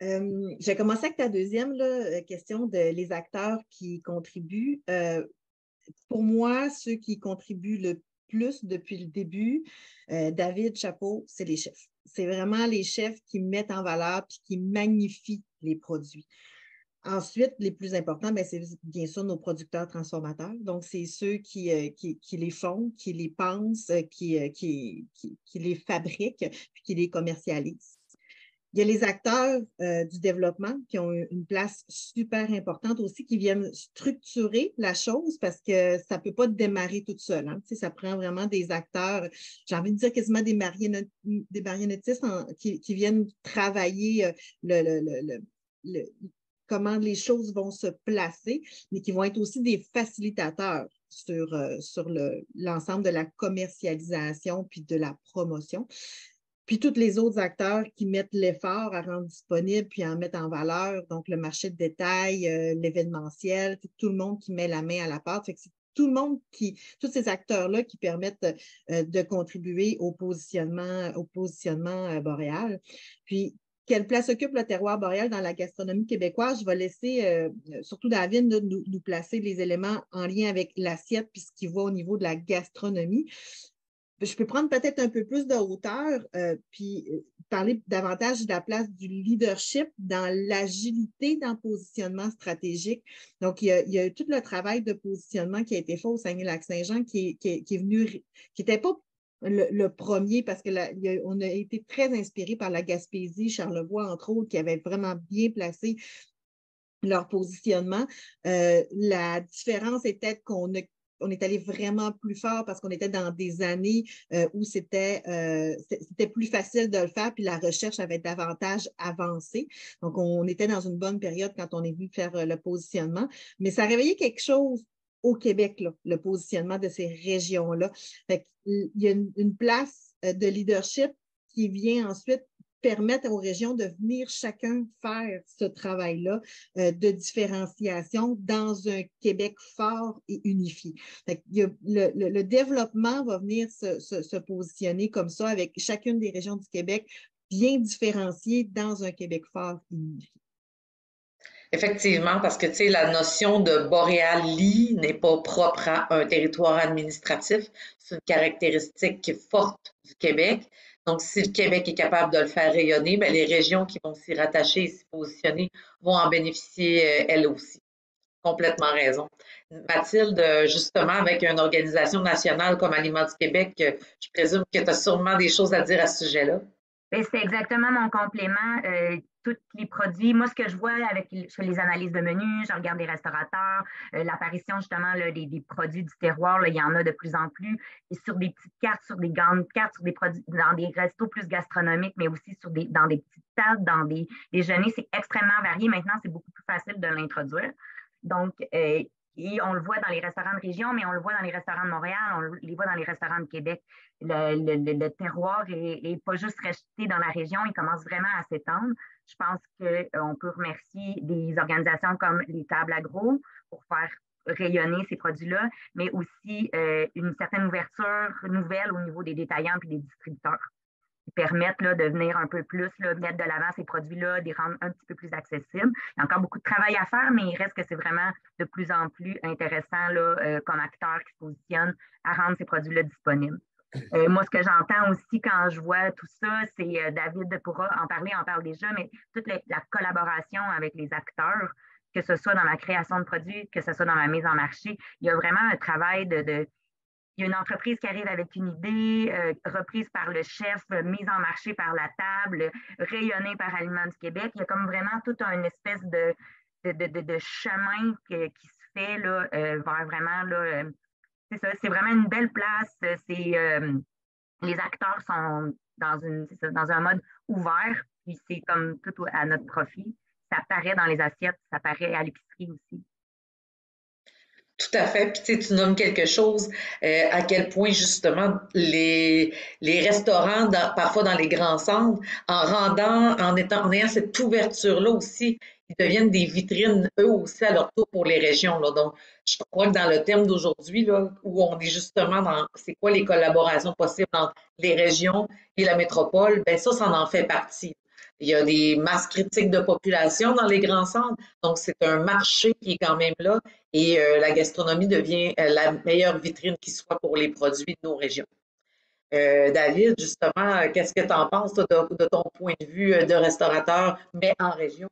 J'ai commencé avec ta deuxième question de les acteurs qui contribuent. Pour moi, ceux qui contribuent le plus depuis le début, David, chapeau, c'est les chefs. C'est vraiment les chefs qui mettent en valeur et qui magnifient les produits. Ensuite, les plus importants, c'est bien sûr nos producteurs transformateurs. Donc, c'est ceux qui les font, qui les pensent, qui les fabriquent, puis qui les commercialisent. Il y a les acteurs du développement qui ont une place super importante aussi, qui viennent structurer la chose parce que ça ne peut pas démarrer toute seule. Hein. Tu sais, ça prend vraiment des acteurs, j'ai envie de dire quasiment des marionnettistes qui viennent travailler comment les choses vont se placer, mais qui vont être aussi des facilitateurs sur l'ensemble de la commercialisation puis de la promotion. Puis tous les autres acteurs qui mettent l'effort à rendre disponible puis à en mettre en valeur, donc le marché de détail, l'événementiel, tout le monde qui met la main à la pâte. Fait que c'est tous ces acteurs-là qui permettent de contribuer au positionnement boréal. Puis quelle place occupe le terroir boréal dans la gastronomie québécoise? Je vais laisser surtout David nous placer les éléments en lien avec l'assiette puis ce qui va au niveau de la gastronomie. Je peux prendre peut-être un peu plus de hauteur puis parler davantage de la place du leadership dans l'agilité dans le positionnement stratégique. Donc, il y a eu tout le travail de positionnement qui a été fait au Saguenay-Lac-Saint-Jean qui est venu, qui n'était pas le premier, parce qu'on a été très inspiré par la Gaspésie, Charlevoix, entre autres, qui avaient vraiment bien placé leur positionnement. La différence était qu'on est allé vraiment plus fort parce qu'on était dans des années où c'était plus facile de le faire, puis la recherche avait davantage avancé. Donc, on était dans une bonne période quand on est venu faire le positionnement. Mais ça a réveillé quelque chose au Québec, là, le positionnement de ces régions-là. Il y a une place de leadership qui vient ensuite permettre aux régions de venir chacun faire ce travail-là de différenciation dans un Québec fort et unifié. Le développement va venir se positionner comme ça avec chacune des régions du Québec bien différenciées dans un Québec fort et unifié. Effectivement, parce que, tu sais, la notion de boréalie n'est pas propre à un territoire administratif. C'est une caractéristique forte du Québec. Donc, si le Québec est capable de le faire rayonner, bien, les régions qui vont s'y rattacher et s'y positionner vont en bénéficier elles aussi. Complètement raison. Mathilde, justement, avec une organisation nationale comme Aliments du Québec, je présume que tu as sûrement des choses à dire à ce sujet-là. C'est exactement mon complément. Tous les produits, moi, ce que je vois je fais les analyses de menus, je regarde les restaurateurs, l'apparition justement là, des produits du terroir, là, il y en a de plus en plus. Et sur des petites cartes, sur des grandes cartes, sur des produits, dans des restos plus gastronomiques, mais aussi dans des petites tables, dans des déjeuners, c'est extrêmement varié. Maintenant, c'est beaucoup plus facile de l'introduire. Donc, et on le voit dans les restaurants de région, mais on le voit dans les restaurants de Montréal, on les voit dans les restaurants de Québec. Le terroir n'est pas juste resté dans la région, il commence vraiment à s'étendre. Je pense qu'on peut remercier des organisations comme les tables agro pour faire rayonner ces produits-là, mais aussi une certaine ouverture nouvelle au niveau des détaillants et des distributeurs qui permettent là, de venir un peu plus là, mettre de l'avant ces produits-là, de les rendre un petit peu plus accessibles. Il y a encore beaucoup de travail à faire, mais il reste que c'est vraiment de plus en plus intéressant là, comme acteur qui se positionne à rendre ces produits-là disponibles. Moi, ce que j'entends aussi quand je vois tout ça, c'est David pourra en parler, on parle déjà, mais toute la collaboration avec les acteurs, que ce soit dans la création de produits, que ce soit dans la mise en marché, il y a vraiment un travail il y a une entreprise qui arrive avec une idée, reprise par le chef, mise en marché par la table, rayonnée par Aliments du Québec. Il y a comme vraiment toute une espèce de chemin qui se fait là, vers vraiment, là, c'est ça, c'est vraiment une belle place. Les acteurs sont dans un mode ouvert, puis c'est comme tout à notre profit. Ça paraît dans les assiettes, ça paraît à l'épicerie aussi. Tout à fait. Puis tu nommes quelque chose, à quel point justement les restaurants, parfois dans les grands centres, en ayant cette ouverture-là aussi, ils deviennent des vitrines eux aussi à leur tour pour les régions. Là. Donc, je crois que dans le thème d'aujourd'hui, là, où on est justement dans c'est quoi les collaborations possibles entre les régions et la métropole, ben ça en fait partie. Il y a des masses critiques de population dans les grands centres, donc c'est un marché qui est quand même là et la gastronomie devient la meilleure vitrine qui soit pour les produits de nos régions. David, justement, qu'est-ce que tu en penses toi, de ton point de vue de restaurateur, mais en région?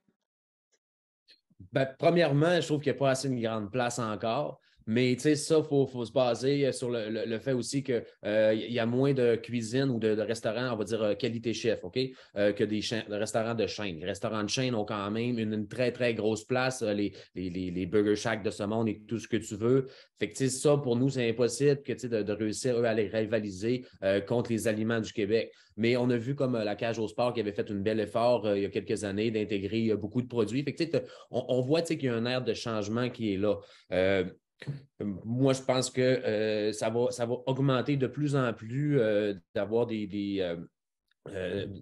Ben, premièrement, je trouve qu'il n'y a pas assez une grande place encore. Mais tu sais, ça, il faut se baser sur le fait aussi qu'il y a moins de cuisine ou de restaurants, on va dire qualité chef, OK? Que des restaurants de chaîne. Les restaurants de chaîne ont quand même une très, très grosse place, les Burger Shack de ce monde et tout ce que tu veux. Fait que tu sais, ça, pour nous, c'est impossible que, de réussir eux, à les rivaliser contre les Aliments du Québec. Mais on a vu comme la Cage au Sport qui avait fait un bel effort il y a quelques années d'intégrer beaucoup de produits. Fait que on voit qu'il y a un air de changement qui est là. Moi, je pense que ça va augmenter de plus en plus d'avoir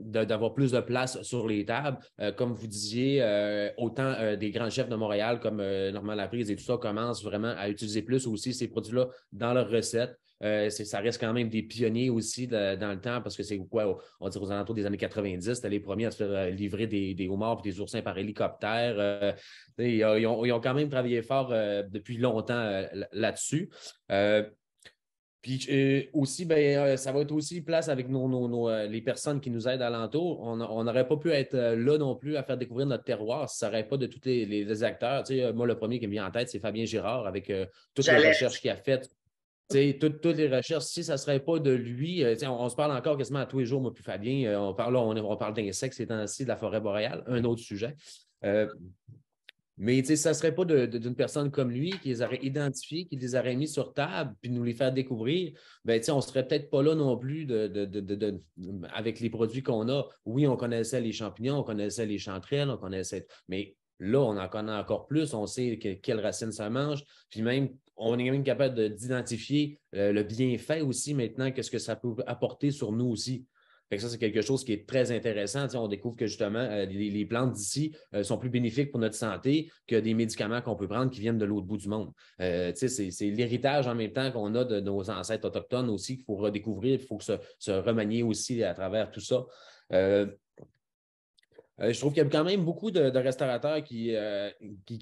d'avoir plus de place sur les tables. Comme vous disiez, autant des grands chefs de Montréal comme Normand Laprise et tout ça commencent vraiment à utiliser plus aussi ces produits-là dans leurs recettes. Ça reste quand même des pionniers aussi dans le temps parce que c'est quoi, on dirait aux alentours des années 90, c'était les premiers à se faire livrer des homards et des oursins par hélicoptère. Ils ont quand même travaillé fort depuis longtemps là-dessus. Puis aussi, ça va être aussi place avec les personnes qui nous aident alentour. On n'aurait pas pu être là non plus à faire découvrir notre terroir si ça n'aurait pas de tous les acteurs. Moi, le premier qui me vient en tête, c'est Fabien Girard avec toutes les recherches qu'il a faites. Toutes les recherches, si ça ne serait pas de lui, on se parle encore quasiment à tous les jours, moi puis Fabien. On parle d'insectes ces temps-ci, de la forêt boréale, un autre sujet. Mais ça ne serait pas d'une personne comme lui qui les aurait identifiés, qui les aurait mis sur table, puis nous les faire découvrir. On ne serait peut-être pas là non plus avec les produits qu'on a. Oui, on connaissait les champignons, on connaissait les chanterelles, on connaissait. Mais là, on en connaît encore plus. On sait quelles racines ça mange. Puis même, on est même capable d'identifier le bienfait aussi maintenant, qu'est-ce que ça peut apporter sur nous aussi. Fait que ça, c'est quelque chose qui est très intéressant. On découvre que justement, les plantes d'ici sont plus bénéfiques pour notre santé que des médicaments qu'on peut prendre qui viennent de l'autre bout du monde. C'est l'héritage en même temps qu'on a de nos ancêtres autochtones aussi qu'il faut redécouvrir, il faut se remanier aussi à travers tout ça. Je trouve qu'il y a quand même beaucoup de restaurateurs qui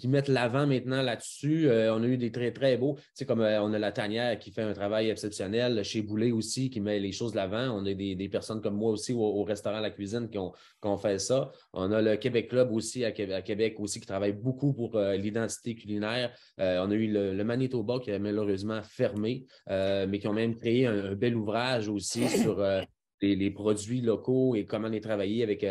mettent l'avant maintenant là-dessus. On a eu des très, très beaux. Comme on a la Tanière qui fait un travail exceptionnel. Chez Boulet aussi, qui met les choses de l'avant. On a des personnes comme moi aussi au restaurant La Cuisine qui ont fait ça. On a le Québec Club aussi à Québec aussi qui travaille beaucoup pour l'identité culinaire. On a eu le Manitoba qui a malheureusement fermé, mais qui ont même créé un bel ouvrage aussi sur les produits locaux et comment les travailler avec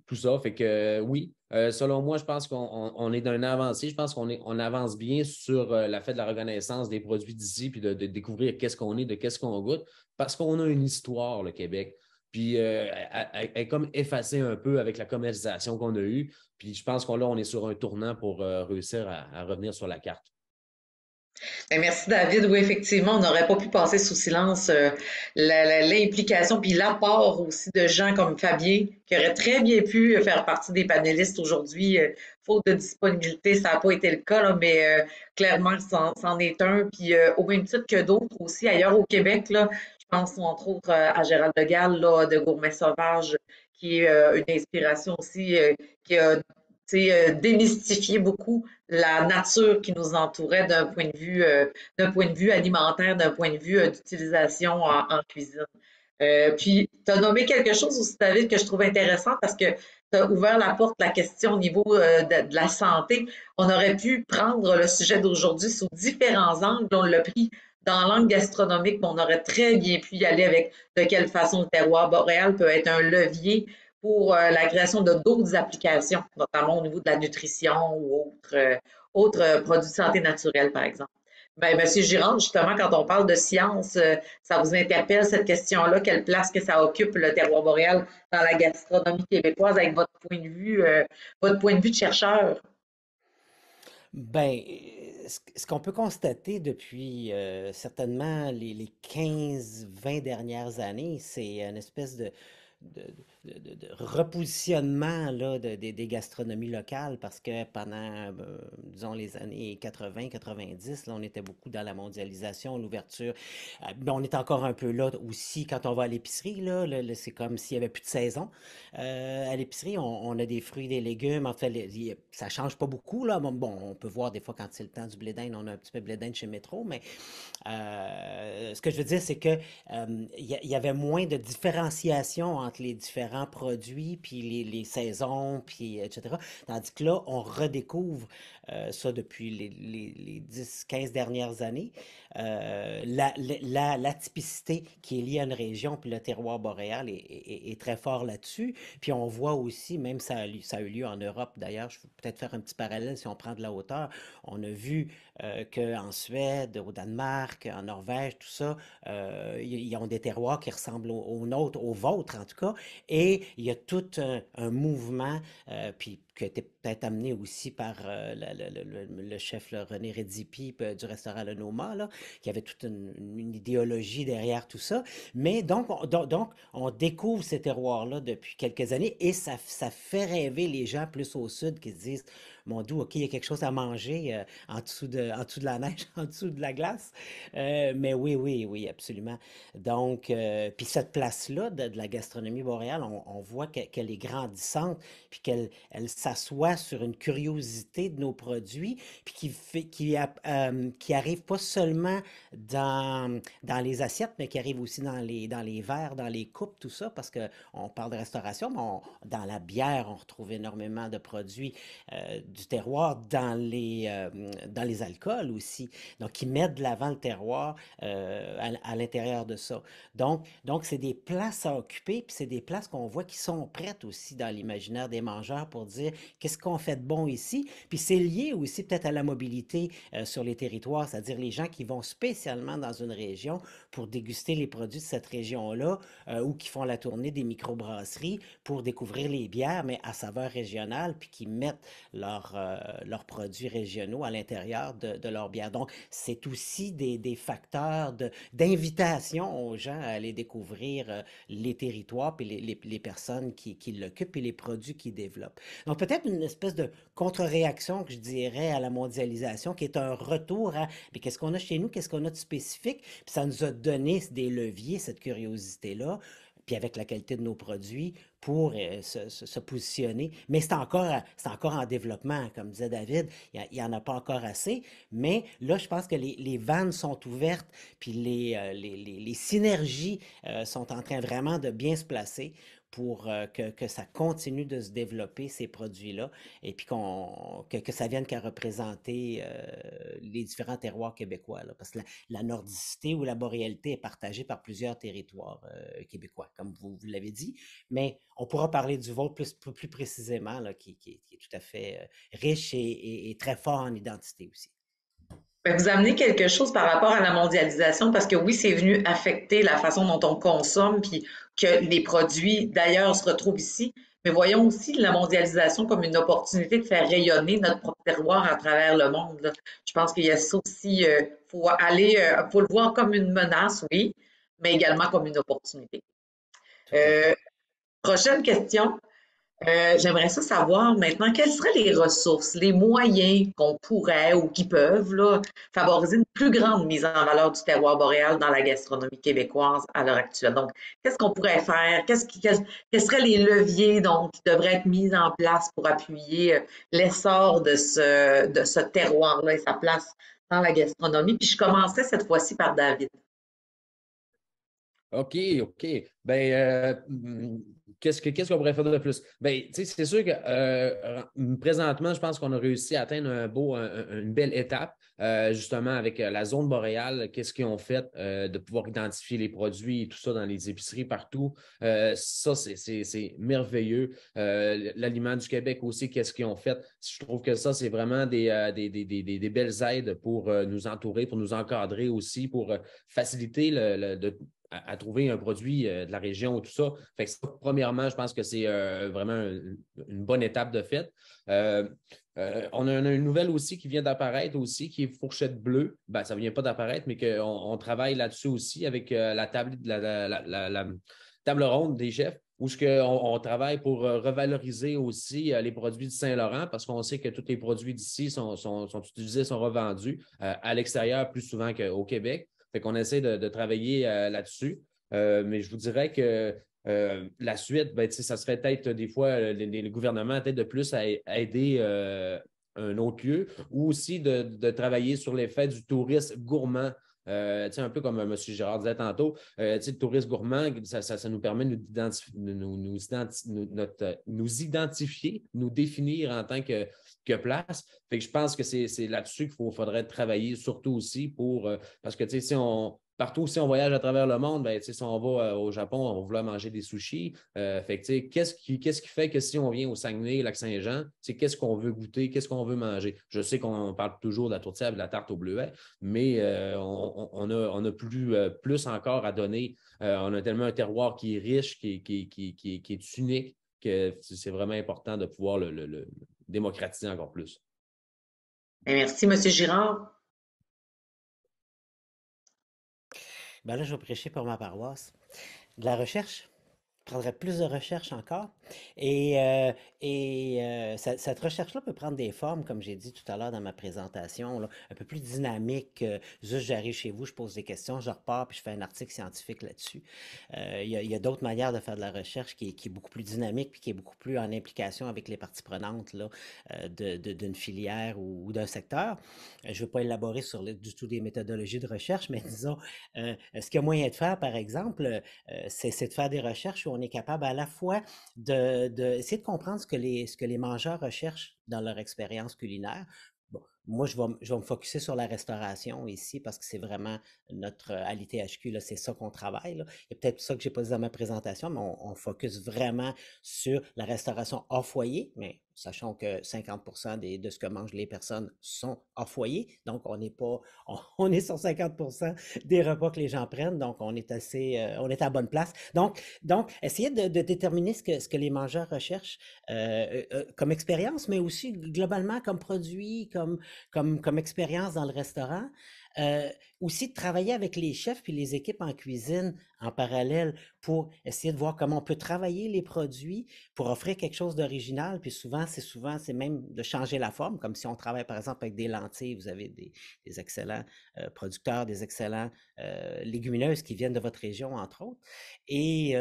tout ça. Fait que oui, selon moi, je pense qu'on est d'un avancé. Je pense qu'on avance bien sur la fait de la reconnaissance des produits d'ici puis de découvrir qu'est-ce qu'on est, de qu'est-ce qu'on goûte, parce qu'on a une histoire, le Québec. Puis elle est comme effacée un peu avec la commercialisation qu'on a eue. Puis je pense qu'on est sur un tournant pour réussir à revenir sur la carte. Merci David. Oui, effectivement, on n'aurait pas pu passer sous silence l'implication puis l'apport aussi de gens comme Fabien, qui aurait très bien pu faire partie des panélistes aujourd'hui. Faute de disponibilité, ça n'a pas été le cas, là, mais clairement, c'en est un. Puis au même titre que d'autres aussi ailleurs au Québec, là, je pense entre autres à Gérald de Gall là, de Gourmet Sauvage, qui est une inspiration aussi, qui a démystifier beaucoup la nature qui nous entourait d'un point de vue alimentaire, d'un point de vue d'utilisation en cuisine. Puis, tu as nommé quelque chose aussi, David, que je trouve intéressant parce que tu as ouvert la porte, la question au niveau de la santé. On aurait pu prendre le sujet d'aujourd'hui sous différents angles. On l'a pris dans l'angle gastronomique, mais on aurait très bien pu y aller avec de quelle façon le terroir boréal peut être un levier pour la création de d'autres applications, notamment au niveau de la nutrition ou autres produits de santé naturelle, par exemple. Ben, Monsieur Girard, justement, quand on parle de science, ça vous interpelle cette question-là, quelle place que ça occupe le terroir boréal dans la gastronomie québécoise avec votre point de vue de chercheur? Ben, ce qu'on peut constater depuis certainement les 15-20 dernières années, c'est une espèce de repositionnement là, des gastronomies locales parce que pendant, disons, les années 80-90, on était beaucoup dans la mondialisation, l'ouverture. On est encore un peu là aussi quand on va à l'épicerie. Là, c'est comme s'il n'y avait plus de saison. À l'épicerie, on a des fruits, des légumes. En fait, ça ne change pas beaucoup. Là. Bon, on peut voir des fois quand c'est le temps du blé d'Inde, on a un petit peu de blé d'Inde chez Métro, mais ce que je veux dire, c'est que y avait moins de différenciation entre les différents produits, puis les saisons, puis etc. Tandis que là, on redécouvre ça depuis les 10-15 dernières années. La typicité qui est liée à une région, puis le terroir boréal est très fort là-dessus. Puis on voit aussi, même ça a eu lieu en Europe d'ailleurs, je vais peut-être faire un petit parallèle si on prend de la hauteur, on a vu qu'en Suède, au Danemark, en Norvège, tout ça, ils ont des terroirs qui ressemblent aux nôtres, aux vôtres en tout cas, et Mais il y a tout un mouvement, puis qui a été peut-être amené aussi par le chef René Redzepi du restaurant Le Noma, là, qui avait toute une idéologie derrière tout ça. Mais donc, on découvre ces terroirs-là depuis quelques années et ça fait rêver les gens plus au sud qui se disent, mon Dieu, OK, il y a quelque chose à manger en dessous de la neige, en dessous de la glace. Mais oui, absolument. Donc, puis cette place-là de la gastronomie boréale, on voit qu'elle est grandissante, puis qu'elle s'assoit sur une curiosité de nos produits, puis qui arrive pas seulement dans les assiettes, mais qui arrive aussi dans les verres, dans les coupes, tout ça, parce qu'on parle de restauration, mais dans la bière, on retrouve énormément de produits du terroir, dans les alcools aussi, donc qui mettent de l'avant le terroir à l'intérieur de ça. Donc c'est des places à occuper, puis c'est des places qu'on voit qui sont prêtes aussi dans l'imaginaire des mangeurs pour dire qu'est-ce qu'on fait de bon ici. Puis c'est lié aussi peut-être à la mobilité sur les territoires, c'est-à-dire les gens qui vont spécialement dans une région pour déguster les produits de cette région-là ou qui font la tournée des microbrasseries pour découvrir les bières, mais à saveur régionale, puis qui mettent leurs produits régionaux à l'intérieur de leur bière. Donc, c'est aussi des facteurs d'invitation aux gens à aller découvrir les territoires puis les personnes qui l'occupent et les produits qu'ils développent. Donc, peut-être une espèce de contre-réaction que je dirais à la mondialisation qui est un retour à mais qu'est-ce qu'on a chez nous, qu'est-ce qu'on a de spécifique, puis ça nous a donné des leviers, cette curiosité-là, puis avec la qualité de nos produits pour se positionner. Mais c'est encore en développement, comme disait David, il n'y en a pas encore assez, mais là, je pense que les vannes sont ouvertes, puis les synergies sont en train vraiment de bien se placer pour que ça continue de se développer, ces produits-là, et puis que ça vienne qu'à représenter les différents terroirs québécois, là, parce que la nordicité ou la boréalité est partagée par plusieurs territoires québécois, comme vous l'avez dit, mais on pourra parler du vôtre plus précisément, là, qui est tout à fait riche et très fort en identité aussi. Vous amenez quelque chose par rapport à la mondialisation, parce que oui, c'est venu affecter la façon dont on consomme, puis que les produits d'ailleurs se retrouvent ici. Mais voyons aussi la mondialisation comme une opportunité de faire rayonner notre propre terroir à travers le monde, là. Je pense qu'il y a ça aussi, faut le voir comme une menace, oui, mais également comme une opportunité. Tout à fait. Prochaine question. J'aimerais ça savoir maintenant quelles seraient les ressources, les moyens qu'on pourrait ou qui peuvent là, favoriser une plus grande mise en valeur du terroir boréal dans la gastronomie québécoise à l'heure actuelle. Donc, qu'est-ce qu'on pourrait faire? Quels seraient les leviers donc, qui devraient être mis en place pour appuyer l'essor de ce terroir-là et sa place dans la gastronomie? Puis je commencerai cette fois-ci par David. OK. Ben, qu'est-ce qu'on pourrait faire de plus? Ben, tu sais, c'est sûr que présentement, je pense qu'on a réussi à atteindre une belle étape, justement, avec la zone boréale. Qu'est-ce qu'ils ont fait de pouvoir identifier les produits et tout ça dans les épiceries partout? Ça, c'est merveilleux. L'Aliment du Québec aussi, qu'est-ce qu'ils ont fait? Je trouve que ça, c'est vraiment des belles aides pour nous entourer, pour nous encadrer aussi, pour faciliter à trouver un produit de la région, tout ça. Fait que ça, premièrement, je pense que c'est vraiment une bonne étape de fait. On a une nouvelle aussi qui vient d'apparaître aussi, qui est Fourchette Bleue. Ben, ça ne vient pas d'apparaître, mais qu'on travaille là-dessus aussi avec la table ronde des chefs, où on travaille pour revaloriser aussi les produits du Saint-Laurent, parce qu'on sait que tous les produits d'ici sont utilisés, sont revendus à l'extérieur plus souvent qu'au Québec. Fait qu'on essaie de travailler là-dessus. Mais je vous dirais que la suite, ben, ça serait peut-être des fois les gouvernements peut-être de plus à aider un autre lieu, ou aussi de travailler sur l'effet du tourisme gourmand. Un peu comme M. Girard disait tantôt, le tourisme gourmand, ça nous permet de nous identifier, nous définir en tant que place. Fait que je pense que c'est là-dessus qu'il faudrait travailler surtout aussi parce que si on partout aussi, on voyage à travers le monde, ben, si on va au Japon, on va vouloir manger des sushis. Fait que, qu'est-ce qui fait que si on vient au Saguenay, Lac-Saint-Jean, qu'est-ce qu'on veut goûter, qu'est-ce qu'on veut manger? Je sais qu'on parle toujours de la tourtière et de la tarte au bleuet, mais on a plus encore à donner. On a tellement un terroir qui est riche, qui est unique, que c'est vraiment important de pouvoir le démocratiser encore plus. Merci, M. Girard. Ben là, je vais prêcher pour ma paroisse. De la recherche. Je prendrais plus de recherche encore. Cette recherche-là peut prendre des formes, comme j'ai dit tout à l'heure dans ma présentation, là, un peu plus dynamique. Juste, j'arrive chez vous, je pose des questions, je repars, puis je fais un article scientifique là-dessus. Il y a d'autres manières de faire de la recherche qui est beaucoup plus dynamique, puis qui est beaucoup plus en implication avec les parties prenantes là, d'une filière ou d'un secteur. Je ne veux pas élaborer sur du tout des méthodologies de recherche, mais disons, ce qu'il y a moyen de faire, par exemple, c'est de faire des recherches où on est capable à la fois d'essayer de comprendre ce que les mangeurs recherchent dans leur expérience culinaire. Bon, moi, je vais me focusser sur la restauration ici parce que c'est vraiment à l'ITHQ, là, c'est ça qu'on travaille. Là. Il y a peut-être ça que j'ai pas dit dans ma présentation, mais on focus vraiment sur la restauration hors foyer, mais sachant que 50% de ce que mangent les personnes sont hors foyer, donc on est sur 50% des repas que les gens prennent, donc on est à bonne place. Donc essayez de déterminer ce que les mangeurs recherchent comme expérience, mais aussi globalement comme produit, comme expérience dans le restaurant. Aussi de travailler avec les chefs puis les équipes en cuisine en parallèle pour essayer de voir comment on peut travailler les produits pour offrir quelque chose d'original. Puis souvent, c'est même de changer la forme, comme si on travaille par exemple avec des lentilles. Vous avez des excellents producteurs, des excellents légumineuses qui viennent de votre région, entre autres. Et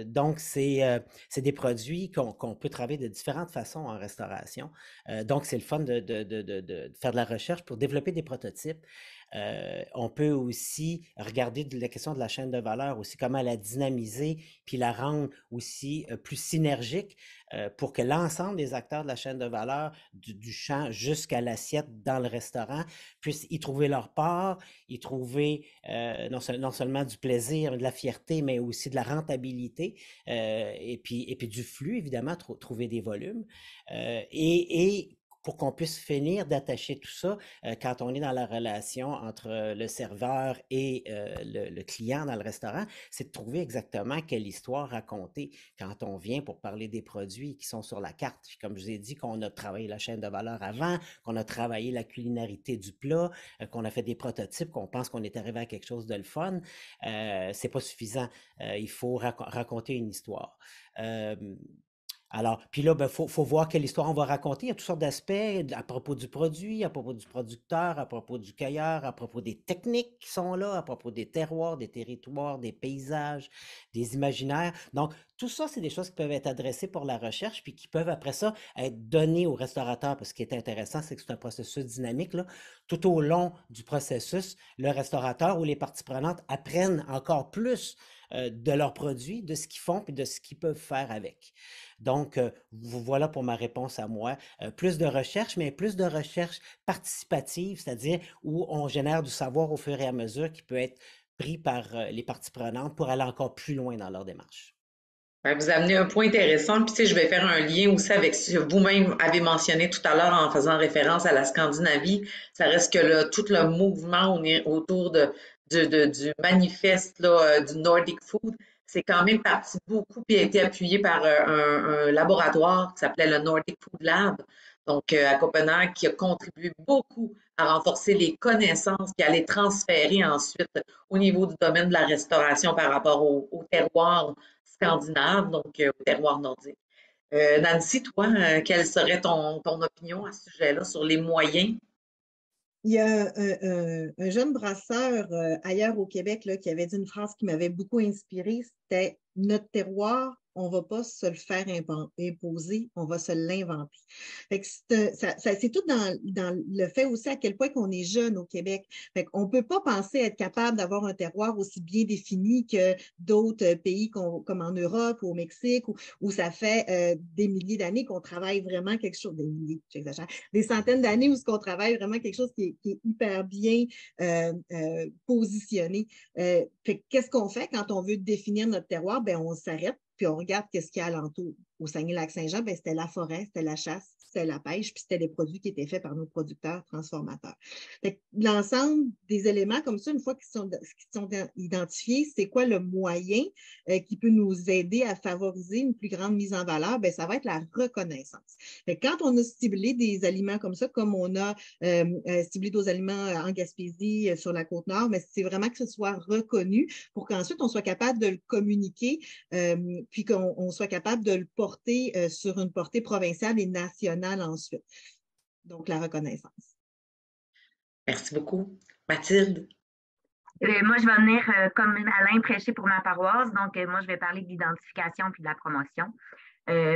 donc, c'est des produits qu'on peut travailler de différentes façons en restauration. Donc, c'est le fun de faire de la recherche pour développer des prototypes. On peut aussi regarder la question de la chaîne de valeur, aussi comment la dynamiser, puis la rendre aussi plus synergique pour que l'ensemble des acteurs de la chaîne de valeur, du champ jusqu'à l'assiette dans le restaurant, puissent y trouver leur part, y trouver non seulement du plaisir, de la fierté, mais aussi de la rentabilité, et puis du flux, évidemment, trouver des volumes. Et pour qu'on puisse finir d'attacher tout ça quand on est dans la relation entre le serveur et le client dans le restaurant, c'est de trouver exactement quelle histoire raconter quand on vient pour parler des produits qui sont sur la carte. Puis comme je vous ai dit, qu'on a travaillé la chaîne de valeur avant, qu'on a travaillé la culinarité du plat, qu'on a fait des prototypes, qu'on pense qu'on est arrivé à quelque chose de le fun, c'est pas suffisant. Il faut raconter une histoire. Alors, puis là, il faut voir quelle histoire on va raconter. Il y a toutes sortes d'aspects à propos du produit, à propos du producteur, à propos du cueilleur, à propos des techniques qui sont là, à propos des terroirs, des territoires, des paysages, des imaginaires. Donc, tout ça, c'est des choses qui peuvent être adressées pour la recherche, puis qui peuvent après ça être données aux restaurateurs. Parce que ce qui est intéressant, c'est que c'est un processus dynamique, là. Tout au long du processus, le restaurateur ou les parties prenantes apprennent encore plus de leurs produits, de ce qu'ils font, puis de ce qu'ils peuvent faire avec. Donc, voilà pour ma réponse à moi. Plus de recherche, mais plus de recherche participative, c'est-à-dire où on génère du savoir au fur et à mesure qui peut être pris par les parties prenantes pour aller encore plus loin dans leur démarche. Vous amenez un point intéressant, puis je vais faire un lien aussi avec ce que vous-même avez mentionné tout à l'heure en faisant référence à la Scandinavie. Ça reste que tout le mouvement autour du manifeste là, du Nordic Food, c'est quand même parti beaucoup puis a été appuyé par un laboratoire qui s'appelait le Nordic Food Lab, donc à Copenhague, qui a contribué beaucoup à renforcer les connaissances qui allaient transférer ensuite au niveau du domaine de la restauration par rapport au terroir scandinave, donc au terroir nordique. Nancy, toi, quelle serait ton opinion à ce sujet-là sur les moyens? Il y a un jeune brasseur ailleurs au Québec là, qui avait dit une phrase qui m'avait beaucoup inspirée, c'était « Notre terroir, on ne va pas se le faire imposer, on va se l'inventer. C'est tout dans le fait aussi à quel point qu'on est jeune au Québec. On ne peut pas penser être capable d'avoir un terroir aussi bien défini que d'autres pays comme en Europe ou au Mexique, où ça fait des milliers d'années qu'on travaille vraiment quelque chose, des milliers, j'exagère, des centaines d'années où on travaille vraiment quelque chose qui est hyper bien positionné. Qu'est-ce qu'on fait quand on veut définir notre terroir? Ben, on s'arrête puis on regarde qu'est-ce qu'il y a alentour. Au Saguenay-Lac-Saint-Jean, ben, c'était la forêt, c'était la chasse, c'était la pêche, puis c'était des produits qui étaient faits par nos producteurs transformateurs. L'ensemble des éléments comme ça, une fois qu'ils sont identifiés, c'est quoi le moyen qui peut nous aider à favoriser une plus grande mise en valeur? Ben, ça va être la reconnaissance. Quand on a ciblé des aliments comme ça, comme on a ciblé d'autres aliments en Gaspésie, sur la Côte-Nord, mais c'est vraiment que ce soit reconnu pour qu'ensuite on soit capable de le communiquer, puis qu'on soit capable de le porter sur une portée provinciale et nationale ensuite. Donc, la reconnaissance. Merci beaucoup. Mathilde? Moi, je vais venir comme Alain prêcher pour ma paroisse. Donc, moi, je vais parler de l'identification puis de la promotion.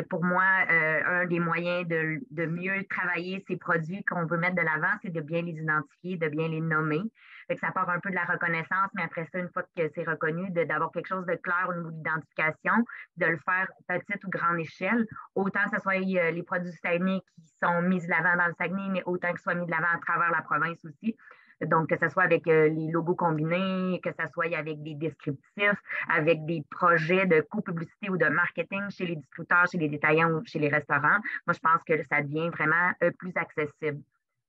Pour moi, un des moyens de mieux travailler ces produits qu'on veut mettre de l'avant, c'est de bien les identifier, de bien les nommer. Fait que ça part un peu de la reconnaissance, mais après ça, une fois que c'est reconnu, d'avoir quelque chose de clair au niveau de l'identification, de le faire petite ou grande échelle, autant que ce soit les produits du Saguenay qui sont mis de l'avant dans le Saguenay, mais autant qu'ils soient mis de l'avant à travers la province aussi. Donc, que ce soit avec les logos combinés, que ce soit avec des descriptifs, avec des projets de co-publicité ou de marketing chez les distributeurs, chez les détaillants ou chez les restaurants. Moi, je pense que ça devient vraiment plus accessible.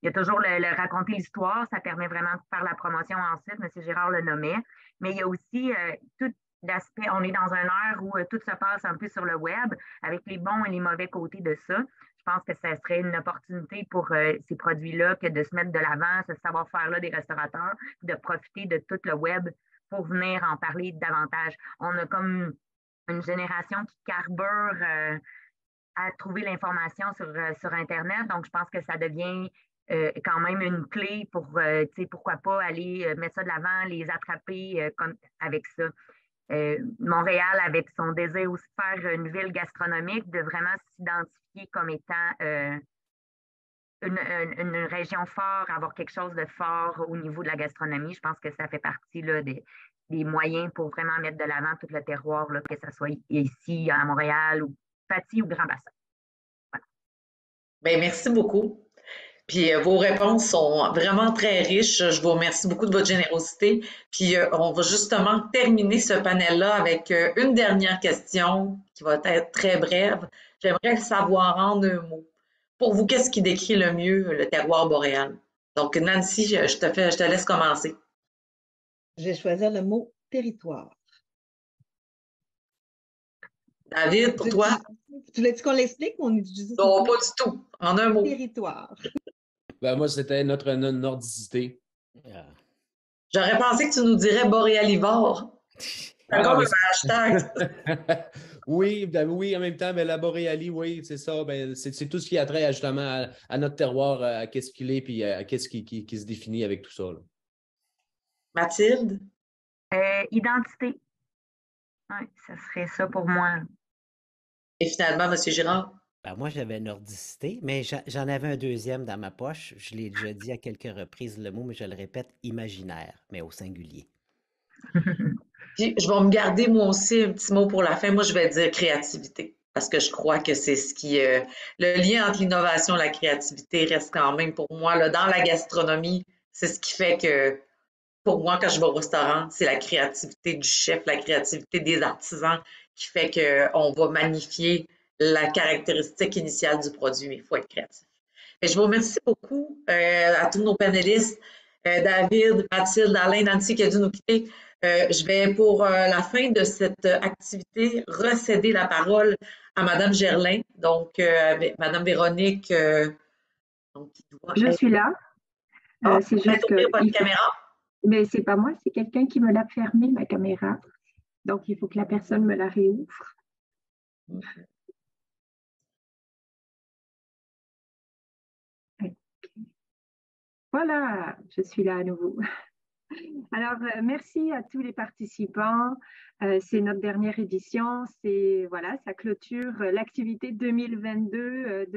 Il y a toujours le raconter l'histoire, ça permet vraiment de faire la promotion ensuite, M. Girard le nommait. Mais il y a aussi tout l'aspect, on est dans une ère où tout se passe un peu sur le web, avec les bons et les mauvais côtés de ça. Je pense que ça serait une opportunité pour ces produits-là que de se mettre de l'avant, ce savoir-faire-là des restaurateurs, de profiter de tout le web pour venir en parler davantage. On a comme une génération qui carbure à trouver l'information sur Internet, donc je pense que ça devient quand même une clé pour, pourquoi pas aller mettre ça de l'avant, les attraper avec ça. Montréal, avec son désir aussi de faire une ville gastronomique, de vraiment s'identifier comme étant une région forte, avoir quelque chose de fort au niveau de la gastronomie. Je pense que ça fait partie là, des moyens pour vraiment mettre de l'avant tout le terroir, là, que ce soit ici, à Montréal, ou Paty ou Grand Bassin. Voilà. Bien, merci beaucoup. Puis vos réponses sont vraiment très riches. Je vous remercie beaucoup de votre générosité. Puis on va justement terminer ce panel-là avec une dernière question qui va être très brève. J'aimerais savoir en un mot. Pour vous, qu'est-ce qui décrit le mieux le terroir boréal? Donc, Nancy, je te laisse commencer. Je vais choisir le mot territoire. David, pour toi? Tu voulais-tu qu'on l'explique ou on utilise? Non, pas du tout. En un mot. Territoire. Ben, moi, c'était notre nordicité. J'aurais pensé que tu nous dirais boréalivore. Encore un hashtag. Oui, ben, oui, en même temps, ben, la boréalie, oui, c'est ça. Ben, c'est tout ce qui a trait justement à notre terroir, à qu'est-ce qu'il est, puis à qu'est-ce qui se définit avec tout ça. Là. Mathilde? Identité. Oui, ça serait ça pour moi. Et finalement, M. Girard? Ben, moi, j'avais nordicité, mais j'en avais un deuxième dans ma poche. Je l'ai déjà dit à quelques reprises le mot, mais je le répète, imaginaire, mais au singulier. Puis, je vais me garder moi aussi un petit mot pour la fin. Moi, je vais dire créativité, parce que je crois que c'est ce qui... le lien entre l'innovation et la créativité reste quand même pour moi, là, dans la gastronomie, c'est ce qui fait que, pour moi, quand je vais au restaurant, c'est la créativité du chef, la créativité des artisans qui fait qu'on va magnifier la caractéristique initiale du produit, mais il faut être créatif. Et je vous remercie beaucoup à tous nos panélistes, David, Mathilde, Alain, Nancy qui a dû nous quitter. Je vais, pour la fin de cette activité, recéder la parole à Mme Gerlin, donc Mme Véronique. Donc, je suis là. C'est juste que votre caméra. Mais c'est pas moi, c'est quelqu'un qui me l'a fermé, ma caméra. Donc, il faut que la personne me la réouvre. Okay. Voilà, je suis là à nouveau. Alors, merci à tous les participants. C'est notre dernière édition. Voilà, ça clôture l'activité 2022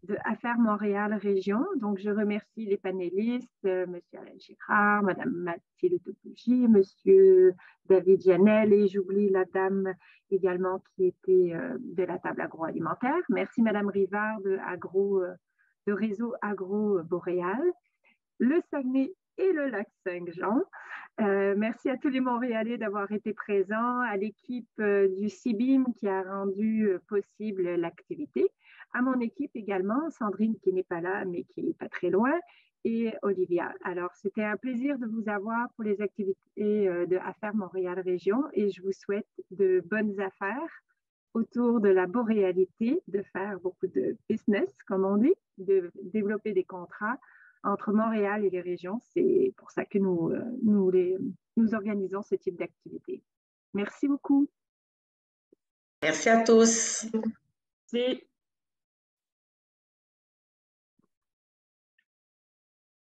de Affaires Montréal Région. Donc, je remercie les panélistes, M. Alain Girard, Mme Mathilde Bougie, M. David Janel, et j'oublie la dame également qui était de la table agroalimentaire. Merci Mme Rivard de Réseau Agro-Boréal, le Saguenay et le lac Saint-Jean. Merci à tous les Montréalais d'avoir été présents, à l'équipe du CIBIM qui a rendu possible l'activité, à mon équipe également, Sandrine qui n'est pas là mais qui n'est pas très loin, et Olivia. Alors, c'était un plaisir de vous avoir pour les activités de Affaires Montréal Région et je vous souhaite de bonnes affaires autour de la boréalité, de faire beaucoup de business, comme on dit, de développer des contrats entre Montréal et les régions. C'est pour ça que nous organisons ce type d'activité. Merci beaucoup. Merci à tous. Merci.